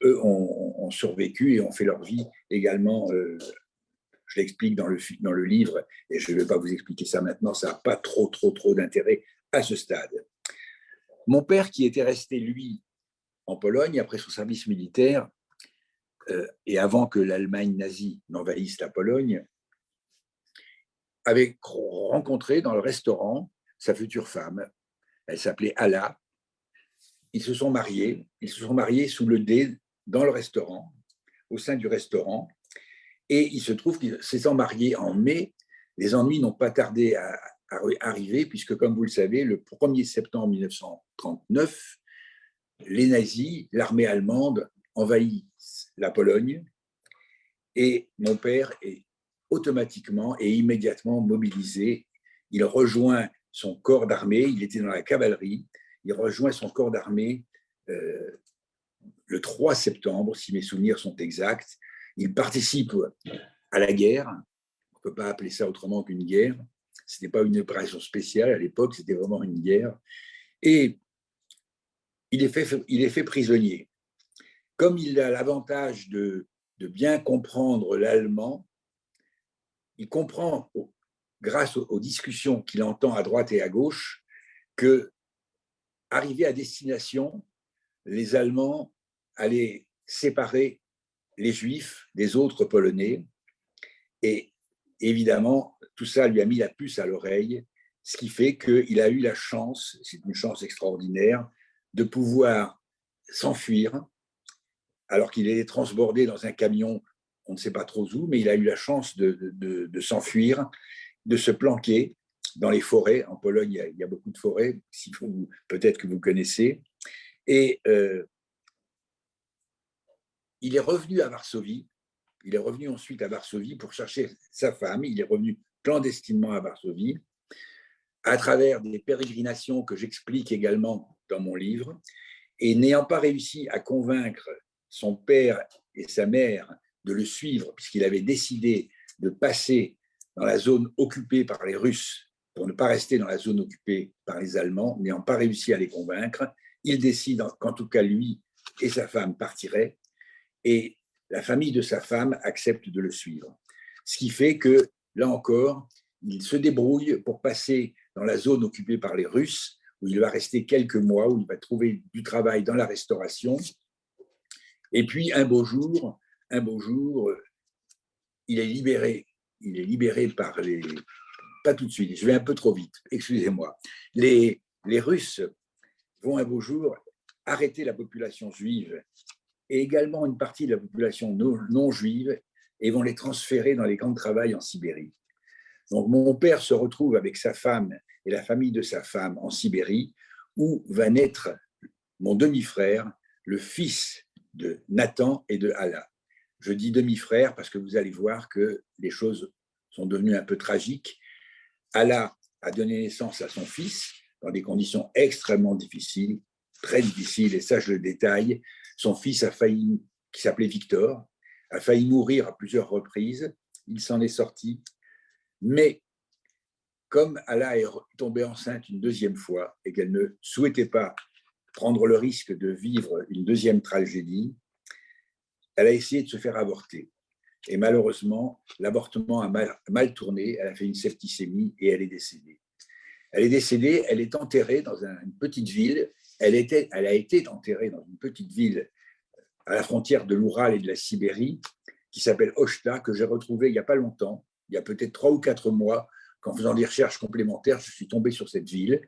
eux ont survécu et ont fait leur vie également. Je l'explique dans le livre, et je ne vais pas vous expliquer ça maintenant, ça n'a pas trop d'intérêt à ce stade. Mon père, qui était resté, lui, en Pologne, après son service militaire, et avant que l'Allemagne nazie n'envahisse la Pologne, avait rencontré dans le restaurant sa future femme. Elle s'appelait Ala. Ils se sont mariés sous le dé dans le restaurant, au sein du restaurant. Et il se trouve qu'ils s'étant mariés en mai, les ennuis n'ont pas tardé à arriver, puisque, comme vous le savez, le 1er septembre 1939, les nazis, l'armée allemande, envahissent la Pologne, et mon père est automatiquement et immédiatement mobilisé. Il rejoint son corps d'armée, il était dans la cavalerie, il rejoint son corps d'armée le 3 septembre, si mes souvenirs sont exacts. Il participe à la guerre, on ne peut pas appeler ça autrement qu'une guerre, ce n'était pas une opération spéciale à l'époque, c'était vraiment une guerre, et il est fait prisonnier. Comme il a l'avantage de bien comprendre l'allemand, il comprend, grâce aux discussions qu'il entend à droite et à gauche, que, arrivé à destination, les Allemands allaient séparer les Juifs des autres Polonais. Et évidemment, tout ça lui a mis la puce à l'oreille, ce qui fait qu'il a eu la chance, c'est une chance extraordinaire, de pouvoir s'enfuir, alors qu'il est transbordé dans un camion, on ne sait pas trop où, mais il a eu la chance de s'enfuir, de se planquer dans les forêts. En Pologne, il y a beaucoup de forêts, peut-être que vous connaissez. Et il est revenu à Varsovie. Il est revenu ensuite à Varsovie pour chercher sa femme. Il est revenu clandestinement à Varsovie, à travers des pérégrinations que j'explique également dans mon livre. Et n'ayant pas réussi à convaincre son père et sa mère de le suivre, puisqu'il avait décidé de passer dans la zone occupée par les Russes pour ne pas rester dans la zone occupée par les Allemands, n'ayant pas réussi à les convaincre, il décide qu'en tout cas lui et sa femme partiraient, et la famille de sa femme accepte de le suivre. Ce qui fait que, là encore, il se débrouille pour passer dans la zone occupée par les Russes, où il va rester quelques mois, où il va trouver du travail dans la restauration. Et puis, un beau jour, il est libéré. Il est libéré par les... Pas tout de suite, je vais un peu trop vite, excusez-moi. Les Russes vont un beau jour arrêter la population juive et également une partie de la population non juive et vont les transférer dans les camps de travail en Sibérie. Donc, mon père se retrouve avec sa femme et la famille de sa femme en Sibérie, où va naître mon demi-frère, le fils de Nathan et de Hala. Je dis demi-frère parce que vous allez voir que les choses sont devenues un peu tragiques. Hala a donné naissance à son fils dans des conditions extrêmement difficiles, très difficiles, et ça je le détaille. Son fils qui s'appelait Victor, a failli mourir à plusieurs reprises. Il s'en est sorti. Mais comme Hala est tombée enceinte une deuxième fois et qu'elle ne souhaitait pas prendre le risque de vivre une deuxième tragédie, elle a essayé de se faire avorter. Et malheureusement, l'avortement a mal tourné, elle a fait une septicémie et elle est décédée. Elle est enterrée dans une petite ville. Elle a été enterrée dans une petite ville à la frontière de l'Oural et de la Sibérie, qui s'appelle Ochta, que j'ai retrouvée il n'y a pas longtemps, il y a peut-être 3 ou 4 mois, qu'en faisant des recherches complémentaires, je suis tombé sur cette ville,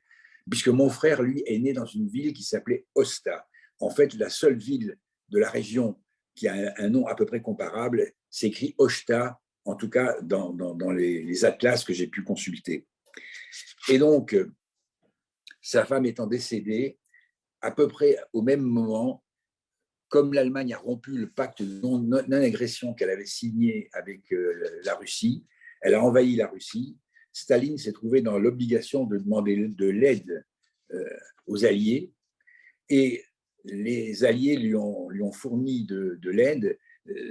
puisque mon frère, lui, est né dans une ville qui s'appelait Osta. En fait, la seule ville de la région qui a un nom à peu près comparable s'écrit Ochta, en tout cas dans les atlas que j'ai pu consulter. Et donc, sa femme étant décédée, à peu près au même moment, comme l'Allemagne a rompu le pacte de non-agression qu'elle avait signé avec la Russie, elle a envahi la Russie. Staline s'est trouvé dans l'obligation de demander de l'aide aux Alliés. Et les Alliés lui ont fourni de l'aide,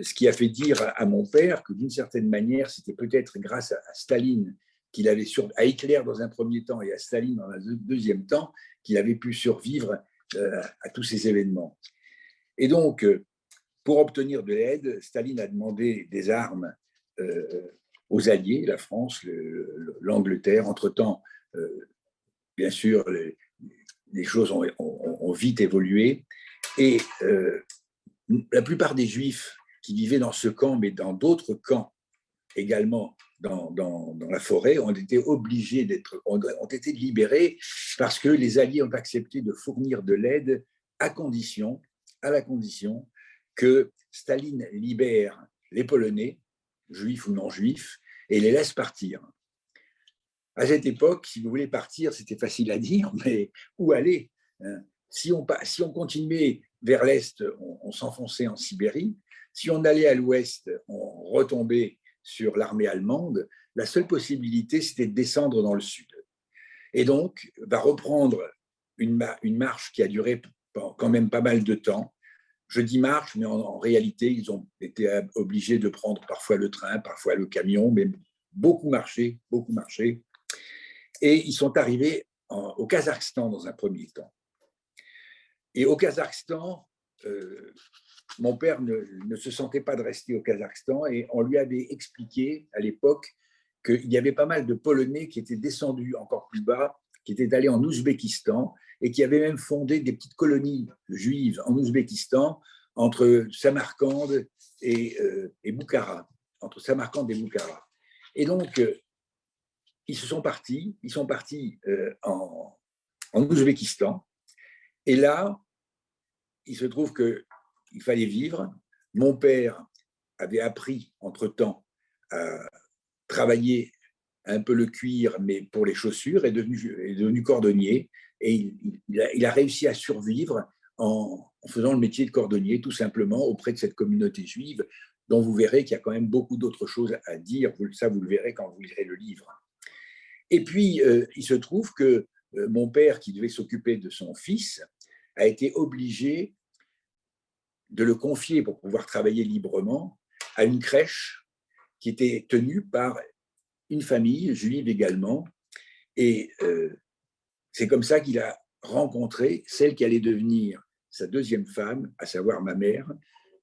ce qui a fait dire à mon père que d'une certaine manière, c'était peut-être grâce à Staline qu'il avait à Hitler dans un premier temps et à Staline dans un deuxième temps, qu'il avait pu survivre à tous ces événements. Et donc, pour obtenir de l'aide, Staline a demandé des armes aux Alliés, la France, l'Angleterre. Entre-temps, bien sûr, les choses ont vite évolué. Et la plupart des Juifs qui vivaient dans ce camp, mais dans d'autres camps également dans la forêt, ont été obligés ont été libérés parce que les Alliés ont accepté de fournir de l'aide à la condition que Staline libère les Polonais, juifs ou non juifs, et les laisse partir. À cette époque, si vous voulez partir, c'était facile à dire, mais où aller? Si on continuait vers l'Est, on s'enfonçait en Sibérie. Si on allait à l'Ouest, on retombait sur l'armée allemande. La seule possibilité, c'était de descendre dans le Sud. Et donc, va reprendre une marche qui a duré quand même pas mal de temps. Je dis marche, mais en réalité, ils ont été obligés de prendre parfois le train, parfois le camion, mais beaucoup marché. Et ils sont arrivés au Kazakhstan dans un premier temps. Et au Kazakhstan, mon père ne se sentait pas de rester au Kazakhstan et on lui avait expliqué à l'époque qu'il y avait pas mal de Polonais qui étaient descendus encore plus bas, qui étaient allés en Ouzbékistan et qui avaient même fondé des petites colonies juives en Ouzbékistan entre Samarcande et Boukhara, entre Samarcande et Boukhara. Et donc, ils sont partis en Ouzbékistan. Et là, il se trouve qu'il fallait vivre. Mon père avait appris entre-temps à travailler un peu le cuir, mais pour les chaussures, est devenu cordonnier. Et il a réussi à survivre en faisant le métier de cordonnier, tout simplement, auprès de cette communauté juive, dont vous verrez qu'il y a quand même beaucoup d'autres choses à dire. Ça, vous le verrez quand vous lirez le livre. Et puis, il se trouve que mon père, qui devait s'occuper de son fils, a été obligé de le confier pour pouvoir travailler librement à une crèche qui était tenue par une famille juive également. Et c'est comme ça qu'il a rencontré celle qui allait devenir sa deuxième femme, à savoir ma mère,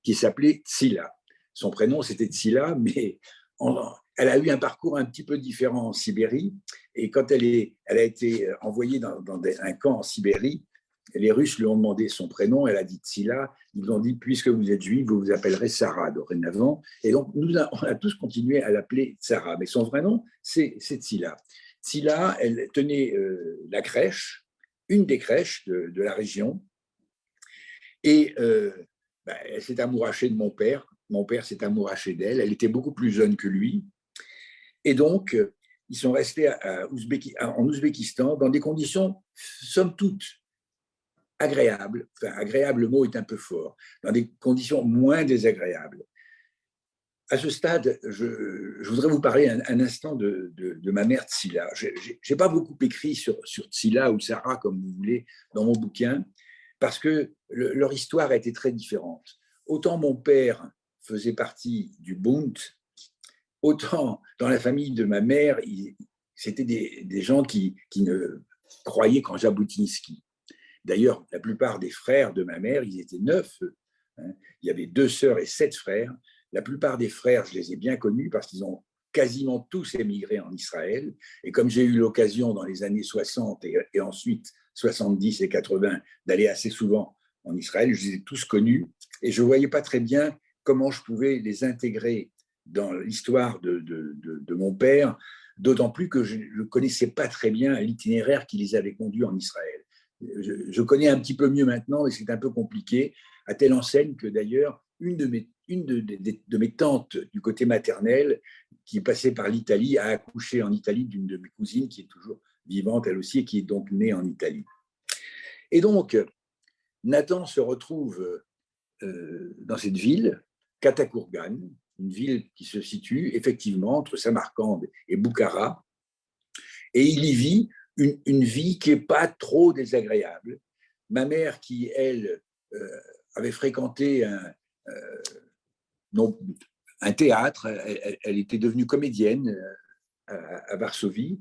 qui s'appelait Tsila. Son prénom, c'était Tsila, mais elle a eu un parcours un petit peu différent en Sibérie. Et quand elle a été envoyée dans un camp en Sibérie, les Russes lui ont demandé son prénom, elle a dit Tsila. Ils lui ont dit, puisque vous êtes juive, vous vous appellerez Sarah dorénavant. Et donc, on a tous continué à l'appeler Sarah. Mais son vrai nom, c'est Tsila. Tsila, elle tenait la crèche, une des crèches de la région. Et elle s'est amourachée de mon père. Mon père s'est amouraché d'elle. Elle était beaucoup plus jeune que lui. Et donc, ils sont restés en Ouzbékistan dans des conditions, somme toute, agréables. Enfin, agréable, le mot est un peu fort. Dans des conditions moins désagréables. À ce stade, je voudrais vous parler un instant de ma mère Tsila. Je n'ai pas beaucoup écrit sur Tsila ou Sarah, comme vous voulez, dans mon bouquin, parce que leur histoire a été très différente. Autant mon père faisait partie du Bund, autant dans la famille de ma mère, c'était des gens qui ne croyaient qu'en Jabotinsky. D'ailleurs, la plupart des frères de ma mère, ils étaient 9. Hein. Il y avait 2 sœurs et 7 frères. La plupart des frères, je les ai bien connus parce qu'ils ont quasiment tous émigré en Israël. Et comme j'ai eu l'occasion dans les années 60 et ensuite 70 et 80 d'aller assez souvent en Israël, je les ai tous connus et je ne voyais pas très bien comment je pouvais les intégrer dans l'histoire de mon père, d'autant plus que je ne connaissais pas très bien l'itinéraire qui les avait conduits en Israël. Je connais un petit peu mieux maintenant, mais c'est un peu compliqué, à telle enseigne que d'ailleurs, une de mes tantes du côté maternel, qui passait par l'Italie, a accouché en Italie d'une de mes cousines qui est toujours vivante, elle aussi, et qui est donc née en Italie. Et donc, Nathan se retrouve dans cette ville, Katakourgan, une ville qui se situe effectivement entre Samarcande et Boukhara, et il y vit une vie qui n'est pas trop désagréable. Ma mère, qui, elle, avait fréquenté un théâtre, elle était devenue comédienne à Varsovie,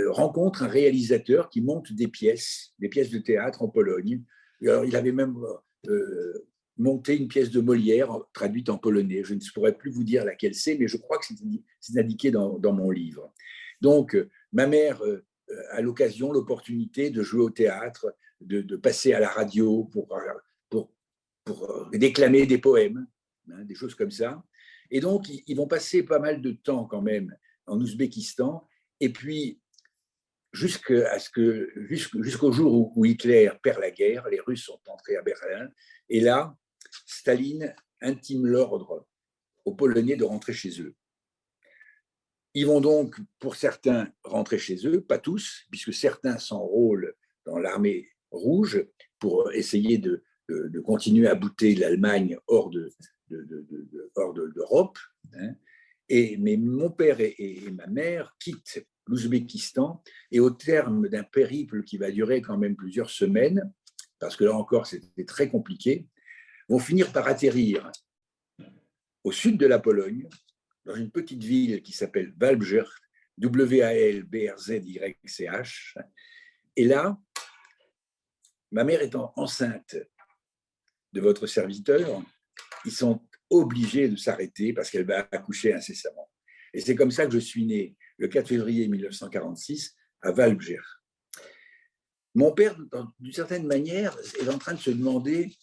rencontre un réalisateur qui monte des pièces de théâtre en Pologne. Alors, il avait même monté une pièce de Molière traduite en polonais. Je ne pourrais plus vous dire laquelle c'est, mais je crois que c'est indiqué dans mon livre. Donc, ma mère a l'opportunité de jouer au théâtre, de passer à la radio pour déclamer des poèmes, hein, des choses comme ça. Et donc, ils vont passer pas mal de temps quand même en Ouzbékistan. Et puis, jusqu'au jour où Hitler perd la guerre, les Russes sont entrés à Berlin. Et là, Staline intime l'ordre aux Polonais de rentrer chez eux. Ils vont donc, pour certains, rentrer chez eux, pas tous, puisque certains s'enrôlent dans l'armée rouge pour essayer de continuer à bouter l'Allemagne hors d'Europe. Hein. Mais mon père et ma mère quittent l'Ouzbékistan et au terme d'un périple qui va durer quand même plusieurs semaines, parce que là encore c'était très compliqué, vont finir par atterrir au sud de la Pologne, dans une petite ville qui s'appelle Walbrzych, Walbrzych. Et là, ma mère étant enceinte de votre serviteur, ils sont obligés de s'arrêter parce qu'elle va accoucher incessamment. Et c'est comme ça que je suis né le 4 février 1946 à Walbrzych. Mon père, d'une certaine manière, est en train de se demander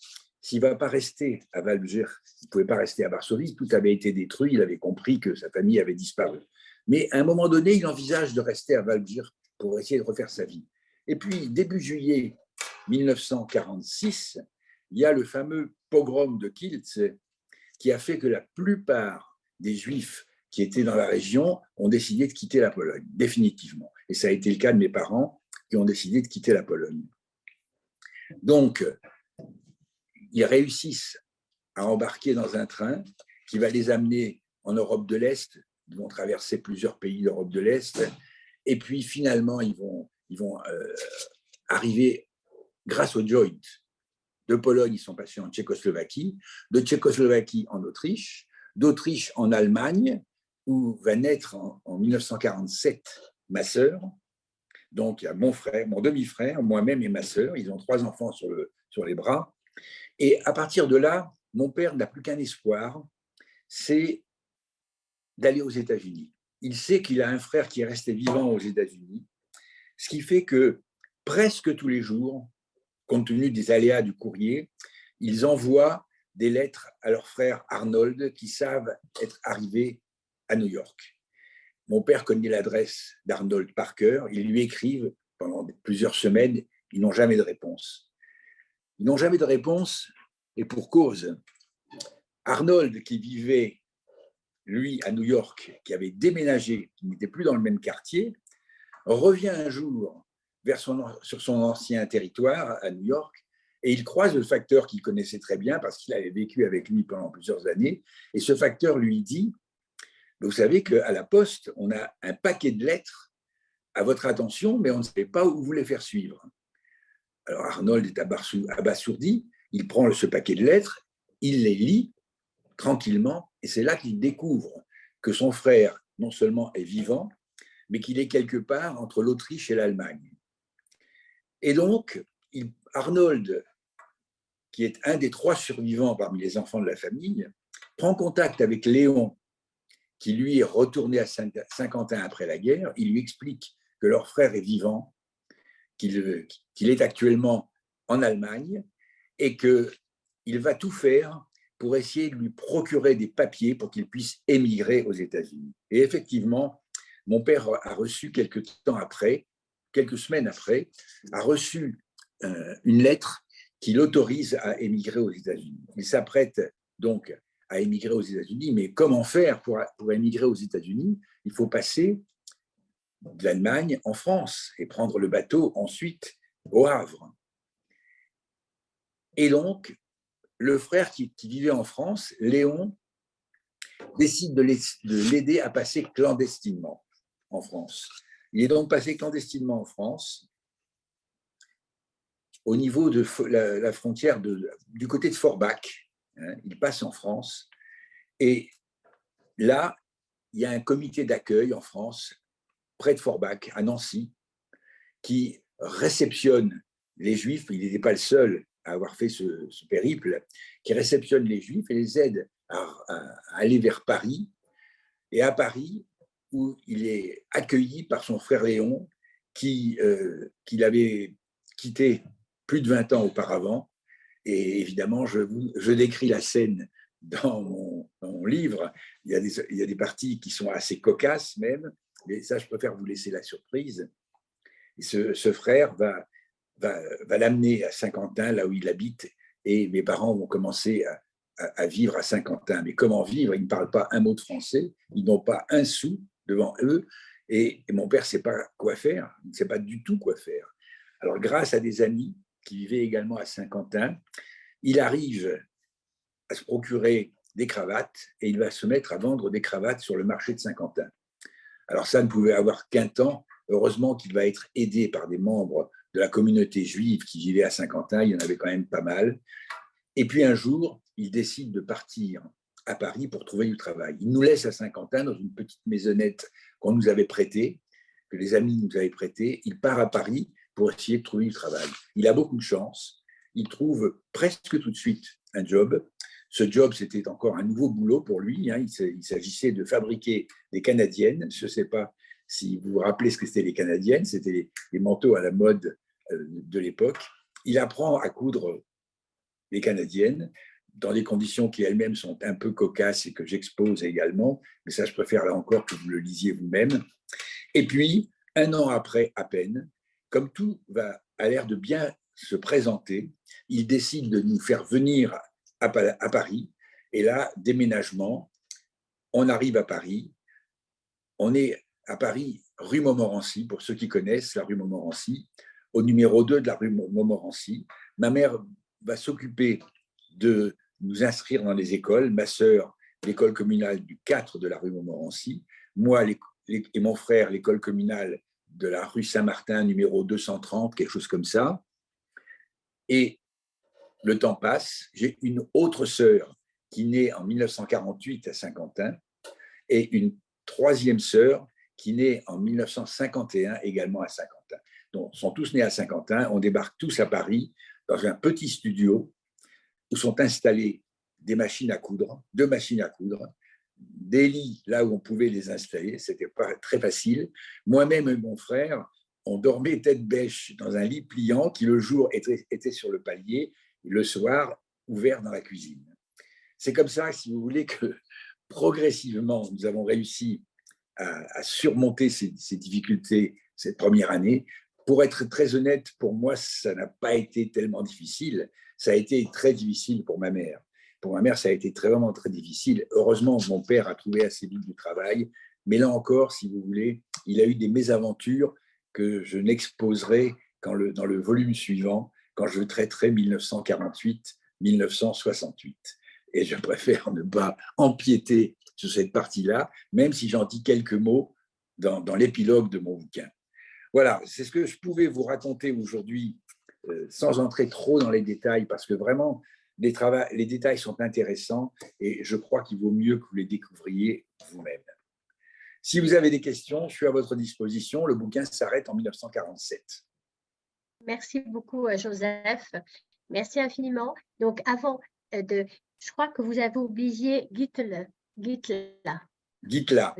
s'il ne va pas rester à Walbrzych. Il ne pouvait pas rester à Varsovie, tout avait été détruit, il avait compris que sa famille avait disparu. Mais à un moment donné, il envisage de rester à Walbrzych pour essayer de refaire sa vie. Et puis, début juillet 1946, il y a le fameux pogrom de Kielce qui a fait que la plupart des Juifs qui étaient dans la région ont décidé de quitter la Pologne, définitivement. Et ça a été le cas de mes parents qui ont décidé de quitter la Pologne. Donc, ils réussissent à embarquer dans un train qui va les amener en Europe de l'Est. Ils vont traverser plusieurs pays d'Europe de l'Est. Et puis, finalement, ils vont arriver grâce au joint. De Pologne, ils sont passés en Tchécoslovaquie, de Tchécoslovaquie en Autriche, d'Autriche en Allemagne, où va naître en 1947 ma sœur. Donc, il y a mon frère, mon demi-frère, moi-même et ma sœur. Ils ont 3 enfants sur les bras. Et à partir de là, mon père n'a plus qu'un espoir, c'est d'aller aux États-Unis. Il sait qu'il a un frère qui est resté vivant aux États-Unis, ce qui fait que presque tous les jours, compte tenu des aléas du courrier, ils envoient des lettres à leur frère Arnold qui savent être arrivés à New York. Mon père connaît l'adresse d'Arnold par cœur. Ils lui écrivent pendant plusieurs semaines. Ils n'ont jamais de réponse. Ils n'ont jamais de réponse et pour cause. Arnold, qui vivait, lui, à New York, qui avait déménagé, qui n'était plus dans le même quartier, revient un jour sur son ancien territoire à New York et il croise le facteur qu'il connaissait très bien parce qu'il avait vécu avec lui pendant plusieurs années. Et ce facteur lui dit, vous savez qu'à la poste, on a un paquet de lettres à votre attention, mais on ne sait pas où vous les faire suivre. Alors Arnold est abasourdi, il prend ce paquet de lettres, il les lit tranquillement, et c'est là qu'il découvre que son frère, non seulement est vivant, mais qu'il est quelque part entre l'Autriche et l'Allemagne. Et donc, Arnold, qui est un des 3 survivants parmi les enfants de la famille, prend contact avec Léon, qui lui est retourné à 50 ans après la guerre. Il lui explique que leur frère est vivant, qu'il est actuellement en Allemagne et qu'il va tout faire pour essayer de lui procurer des papiers pour qu'il puisse émigrer aux États-Unis. Et effectivement, mon père a reçu quelques semaines après, a reçu une lettre qui l'autorise à émigrer aux États-Unis. Il s'apprête donc à émigrer aux États-Unis, mais comment faire pour émigrer aux États-Unis? Il faut passer de l'Allemagne en France et prendre le bateau ensuite au Havre. Et donc, le frère qui vivait en France, Léon, décide de l'aider à passer clandestinement en France. Il est donc passé clandestinement en France au niveau de la frontière du côté de Forbach. Hein, il passe en France. Et là, il y a un comité d'accueil en France, près de Forbach, à Nancy, qui réceptionne les Juifs. Il n'était pas le seul à avoir fait ce périple, qui réceptionne les Juifs et les aide à aller vers Paris. Et à Paris, où il est accueilli par son frère Léon, qu'il avait quitté plus de 20 ans auparavant. Et évidemment, je décris la scène dans mon livre. Il y a des parties qui sont assez cocasses même, mais ça, je préfère vous laisser la surprise. Et ce frère va l'amener à Saint-Quentin, là où il habite, et mes parents vont commencer à vivre à Saint-Quentin. Mais comment vivre? Ils ne parlent pas un mot de français, ils n'ont pas un sou devant eux, et mon père ne sait pas quoi faire, il ne sait pas du tout quoi faire. Alors, grâce à des amis qui vivaient également à Saint-Quentin, il arrive à se procurer des cravates et il va se mettre à vendre des cravates sur le marché de Saint-Quentin. Alors ça ne pouvait avoir qu'un temps. Heureusement qu'il va être aidé par des membres de la communauté juive qui vivaient à Saint-Quentin. Il y en avait quand même pas mal. Et puis un jour, il décide de partir à Paris pour trouver du travail. Il nous laisse à Saint-Quentin dans une petite maisonnette qu'on nous avait prêtée, que les amis nous avaient prêtée. Il part à Paris pour essayer de trouver du travail. Il a beaucoup de chance. Il trouve presque tout de suite un job. Ce job, c'était encore un nouveau boulot pour lui. Hein. Il s'agissait de fabriquer des canadiennes. Je ne sais pas si vous vous rappelez ce que c'était les canadiennes. C'était les manteaux à la mode de l'époque. Il apprend à coudre les canadiennes dans des conditions qui elles-mêmes sont un peu cocasses et que j'expose également. Mais ça, je préfère là encore que vous le lisiez vous-même. Et puis, un an après, à peine, comme tout a l'air de bien se présenter, il décide de nous faire venir à Paris. Et là, déménagement, on arrive à Paris. On est à Paris, rue Montmorency, pour ceux qui connaissent la rue Montmorency, au numéro 2 de la rue Montmorency. Ma mère va s'occuper de nous inscrire dans les écoles. Ma sœur, l'école communale du 4 de la rue Montmorency. Moi et mon frère, l'école communale de la rue Saint-Martin, numéro 230, quelque chose comme ça. Et le temps passe. J'ai une autre sœur qui naît en 1948 à Saint-Quentin et une troisième sœur qui naît en 1951 également à Saint-Quentin. Donc, sont tous nés à Saint-Quentin. On débarque tous à Paris dans un petit studio où sont installées des machines à coudre, 2 machines à coudre, des lits là où on pouvait les installer. C'était pas très facile. Moi-même et mon frère, on dormait tête bêche dans un lit pliant qui le jour était sur le palier, et le soir ouvert dans la cuisine. C'est comme ça, si vous voulez, que progressivement, nous avons réussi à surmonter ces difficultés cette première année. Pour être très honnête, pour moi, ça n'a pas été tellement difficile. Ça a été très difficile pour ma mère. Pour ma mère, ça a été vraiment très difficile. Heureusement, mon père a trouvé assez vite du travail. Mais là encore, si vous voulez, il a eu des mésaventures que je n'exposerai dans le volume suivant, quand je traiterai 1948-1968. Et je préfère ne pas empiéter sur cette partie-là, même si j'en dis quelques mots dans l'épilogue de mon bouquin. Voilà, c'est ce que je pouvais vous raconter aujourd'hui, sans entrer trop dans les détails, parce que vraiment, les détails sont intéressants et je crois qu'il vaut mieux que vous les découvriez vous-même. Si vous avez des questions, je suis à votre disposition. Le bouquin s'arrête en 1947. Merci beaucoup, Joseph. Merci infiniment. Donc, avant je crois que vous avez oublié Gitla. Gitla.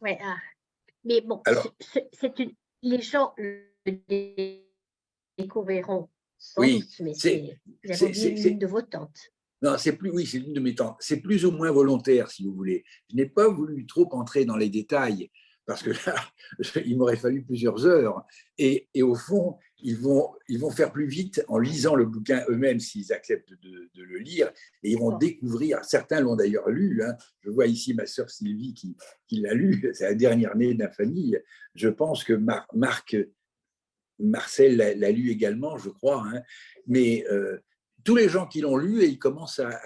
Ouais, mais bon, les gens le découvriront sans doute, mais vous avez oublié l'une de vos tantes. Non, c'est l'une de mes tantes. C'est plus ou moins volontaire, si vous voulez. Je n'ai pas voulu trop entrer dans les détails, parce que là, il m'aurait fallu plusieurs heures. Et au fond, ils vont faire plus vite en lisant le bouquin eux-mêmes, s'ils acceptent de le lire, et ils vont découvrir, certains l'ont d'ailleurs lu, hein. Je vois ici ma sœur Sylvie qui l'a lu, c'est la dernière née de la famille. Je pense que Marcel l'a lu également, je crois, hein. Mais tous les gens qui l'ont lu, et ils commencent à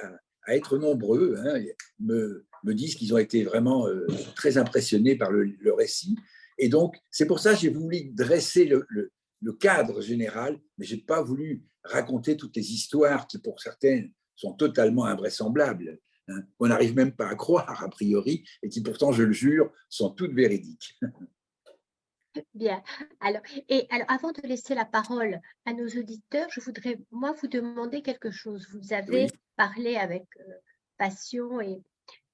être nombreux, hein, me disent qu'ils ont été vraiment très impressionnés par le récit. Et donc, c'est pour ça que j'ai voulu dresser le cadre général, mais je n'ai pas voulu raconter toutes les histoires qui, pour certaines, sont totalement invraisemblables. Hein. On n'arrive même pas à croire, a priori, et qui pourtant, je le jure, sont toutes véridiques. Bien. Alors, avant de laisser la parole à nos auditeurs, je voudrais, moi, vous demander quelque chose. Vous avez Oui. parlé avec passion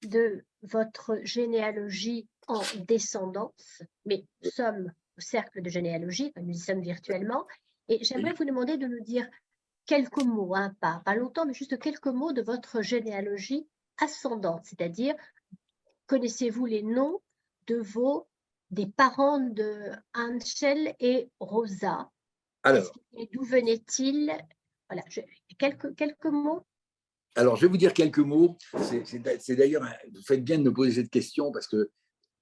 de votre généalogie en descendance, mais nous sommes au cercle de généalogie, nous y sommes virtuellement, et j'aimerais vous demander de nous dire quelques mots, hein, pas longtemps, mais juste quelques mots de votre généalogie ascendante, c'est-à-dire, connaissez-vous les noms des parents de Angel et Rosa? Alors, D'où venaient-ils? Voilà, quelques mots. alors, je vais vous dire quelques mots. C'est d'ailleurs, vous faites bien de me poser cette question parce que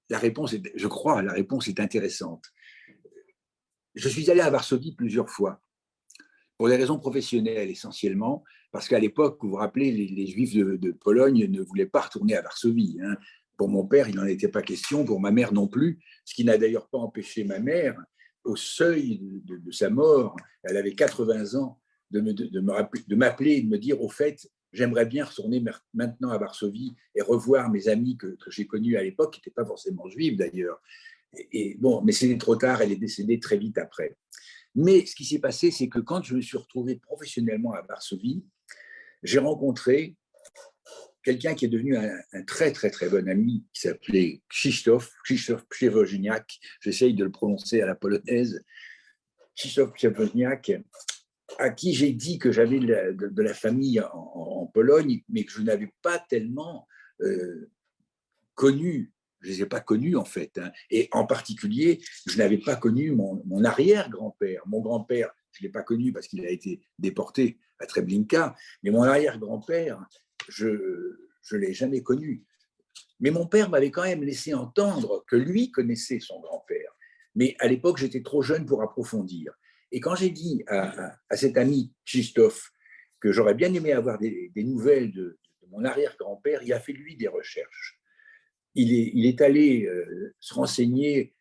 la réponse, je crois, la réponse est intéressante. Je suis allé à Varsovie plusieurs fois, pour des raisons professionnelles essentiellement, parce qu'à l'époque, vous vous rappelez, les Juifs de Pologne ne voulaient pas retourner à Varsovie. Hein. Pour mon père, il n'en était pas question, pour ma mère non plus, ce qui n'a d'ailleurs pas empêché ma mère, au seuil de sa mort, elle avait 80 ans, de m'appeler et de me dire, au fait, j'aimerais bien retourner maintenant à Varsovie et revoir mes amis que j'ai connus à l'époque, qui n'étaient pas forcément juifs d'ailleurs. Et bon, mais c'était trop tard, elle est décédée très vite après. Mais ce qui s'est passé, c'est que quand je me suis retrouvé professionnellement à Varsovie, j'ai rencontré quelqu'un qui est devenu un très, très, très bon ami, qui s'appelait Krzysztof Przewozniak. J'essaye de le prononcer à la polonaise. Krzysztof Przewozniak, à qui j'ai dit que j'avais de la famille en Pologne, mais que je n'avais pas tellement connu. Je ne les ai pas connus, en fait. Hein. Et en particulier, je n'avais pas connu mon arrière-grand-père. Mon grand-père, je ne l'ai pas connu parce qu'il a été déporté à Treblinka, mais mon arrière-grand-père, je ne l'ai jamais connu. Mais mon père m'avait quand même laissé entendre que lui connaissait son grand-père. Mais à l'époque, j'étais trop jeune pour approfondir. Et quand j'ai dit à cet ami Christophe que j'aurais bien aimé avoir des nouvelles de mon arrière-grand-père, il a fait lui des recherches. Il est allé se renseigner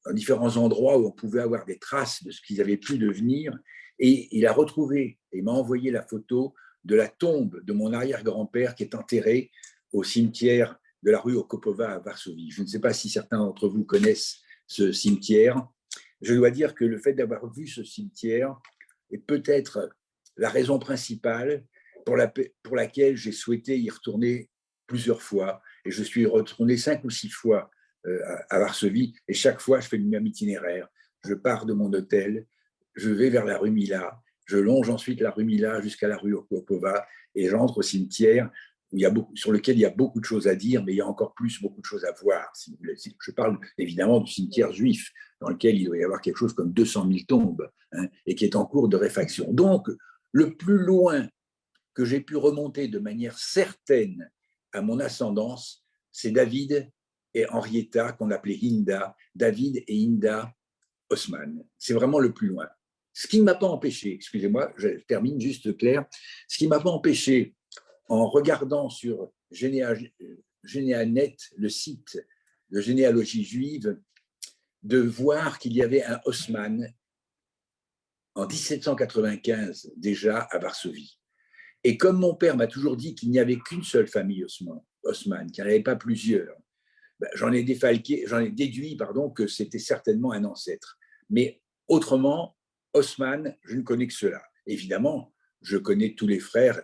dans différents endroits où on pouvait avoir des traces de ce qu'ils avaient pu devenir. Et il a retrouvé et m'a envoyé la photo de la tombe de mon arrière-grand-père qui est enterré au cimetière de la rue Okopova à Varsovie. Je ne sais pas si certains d'entre vous connaissent ce cimetière. Je dois dire que le fait d'avoir vu ce cimetière est peut-être la raison principale pour laquelle j'ai souhaité y retourner plusieurs fois. Et je suis retourné 5 ou 6 fois à Varsovie. Et chaque fois, je fais le même itinéraire. Je pars de mon hôtel, je vais vers la rue Mila, je longe ensuite la rue Mila jusqu'à la rue Okopova et j'entre au cimetière où sur lequel il y a beaucoup de choses à dire, mais il y a encore beaucoup de choses à voir. Si vous voulez. Je parle évidemment du cimetière juif, dans lequel il doit y avoir quelque chose comme 200 000 tombes, hein, et qui est en cours de réfaction. Donc, le plus loin que j'ai pu remonter de manière certaine à mon ascendance, c'est David et Henrietta, qu'on appelait Hinda, David et Hinda Haussmann. C'est vraiment le plus loin. Ce qui ne m'a pas empêché, excusez-moi, je termine juste Claire, ce qui ne m'a pas empêché, en regardant sur Généanet, le site de généalogie juive, de voir qu'il y avait un Haussmann en 1795 déjà à Varsovie. Et comme mon père m'a toujours dit qu'il n'y avait qu'une seule famille Haussmann, qu'il n'y en avait pas plusieurs, ben, j'en ai déduit que c'était certainement un ancêtre. Mais autrement, Haussmann, je ne connais que cela. Évidemment, je connais tous les frères,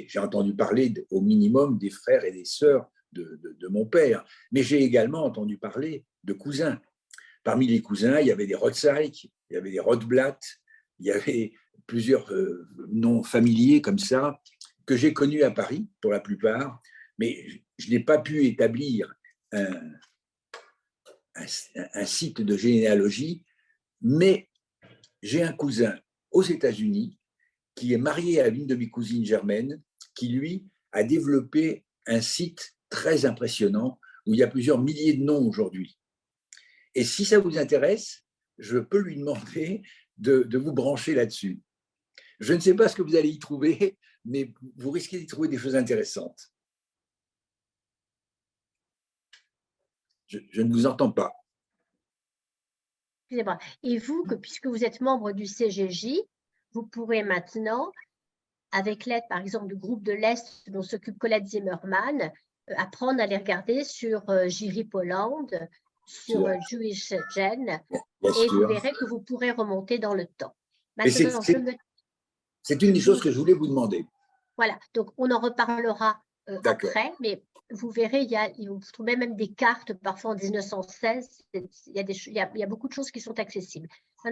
j'ai entendu parler au minimum des frères et des sœurs de mon père, mais j'ai également entendu parler de cousins. Parmi les cousins, il y avait des Rothschild, il y avait des Rothblatt, il y avait plusieurs noms familiers comme ça, que j'ai connus à Paris pour la plupart, mais je n'ai pas pu établir un site de généalogie, mais j'ai un cousin aux États-Unis qui est marié à l'une de mes cousines germaines, qui lui a développé un site très impressionnant où il y a plusieurs milliers de noms aujourd'hui. Et si ça vous intéresse, je peux lui demander de vous brancher là-dessus. Je ne sais pas ce que vous allez y trouver, mais vous risquez d'y trouver des choses intéressantes. Je ne vous entends pas. excusez-moi. Et vous, puisque vous êtes membre du CGJ, vous pourrez maintenant, avec l'aide, par exemple, du groupe de l'Est dont s'occupe Colette Zimmermann, apprendre à les regarder sur Jiri Poland, sur Jewish Gen, Bien et vous sûr. verrez que vous pourrez remonter dans le temps. Mais Maintenant, c'est une des choses que je voulais vous demander. Voilà, donc on en reparlera D'accord. après, mais vous verrez, vous trouvez même des cartes, parfois en 1916, il y a beaucoup de choses qui sont accessibles.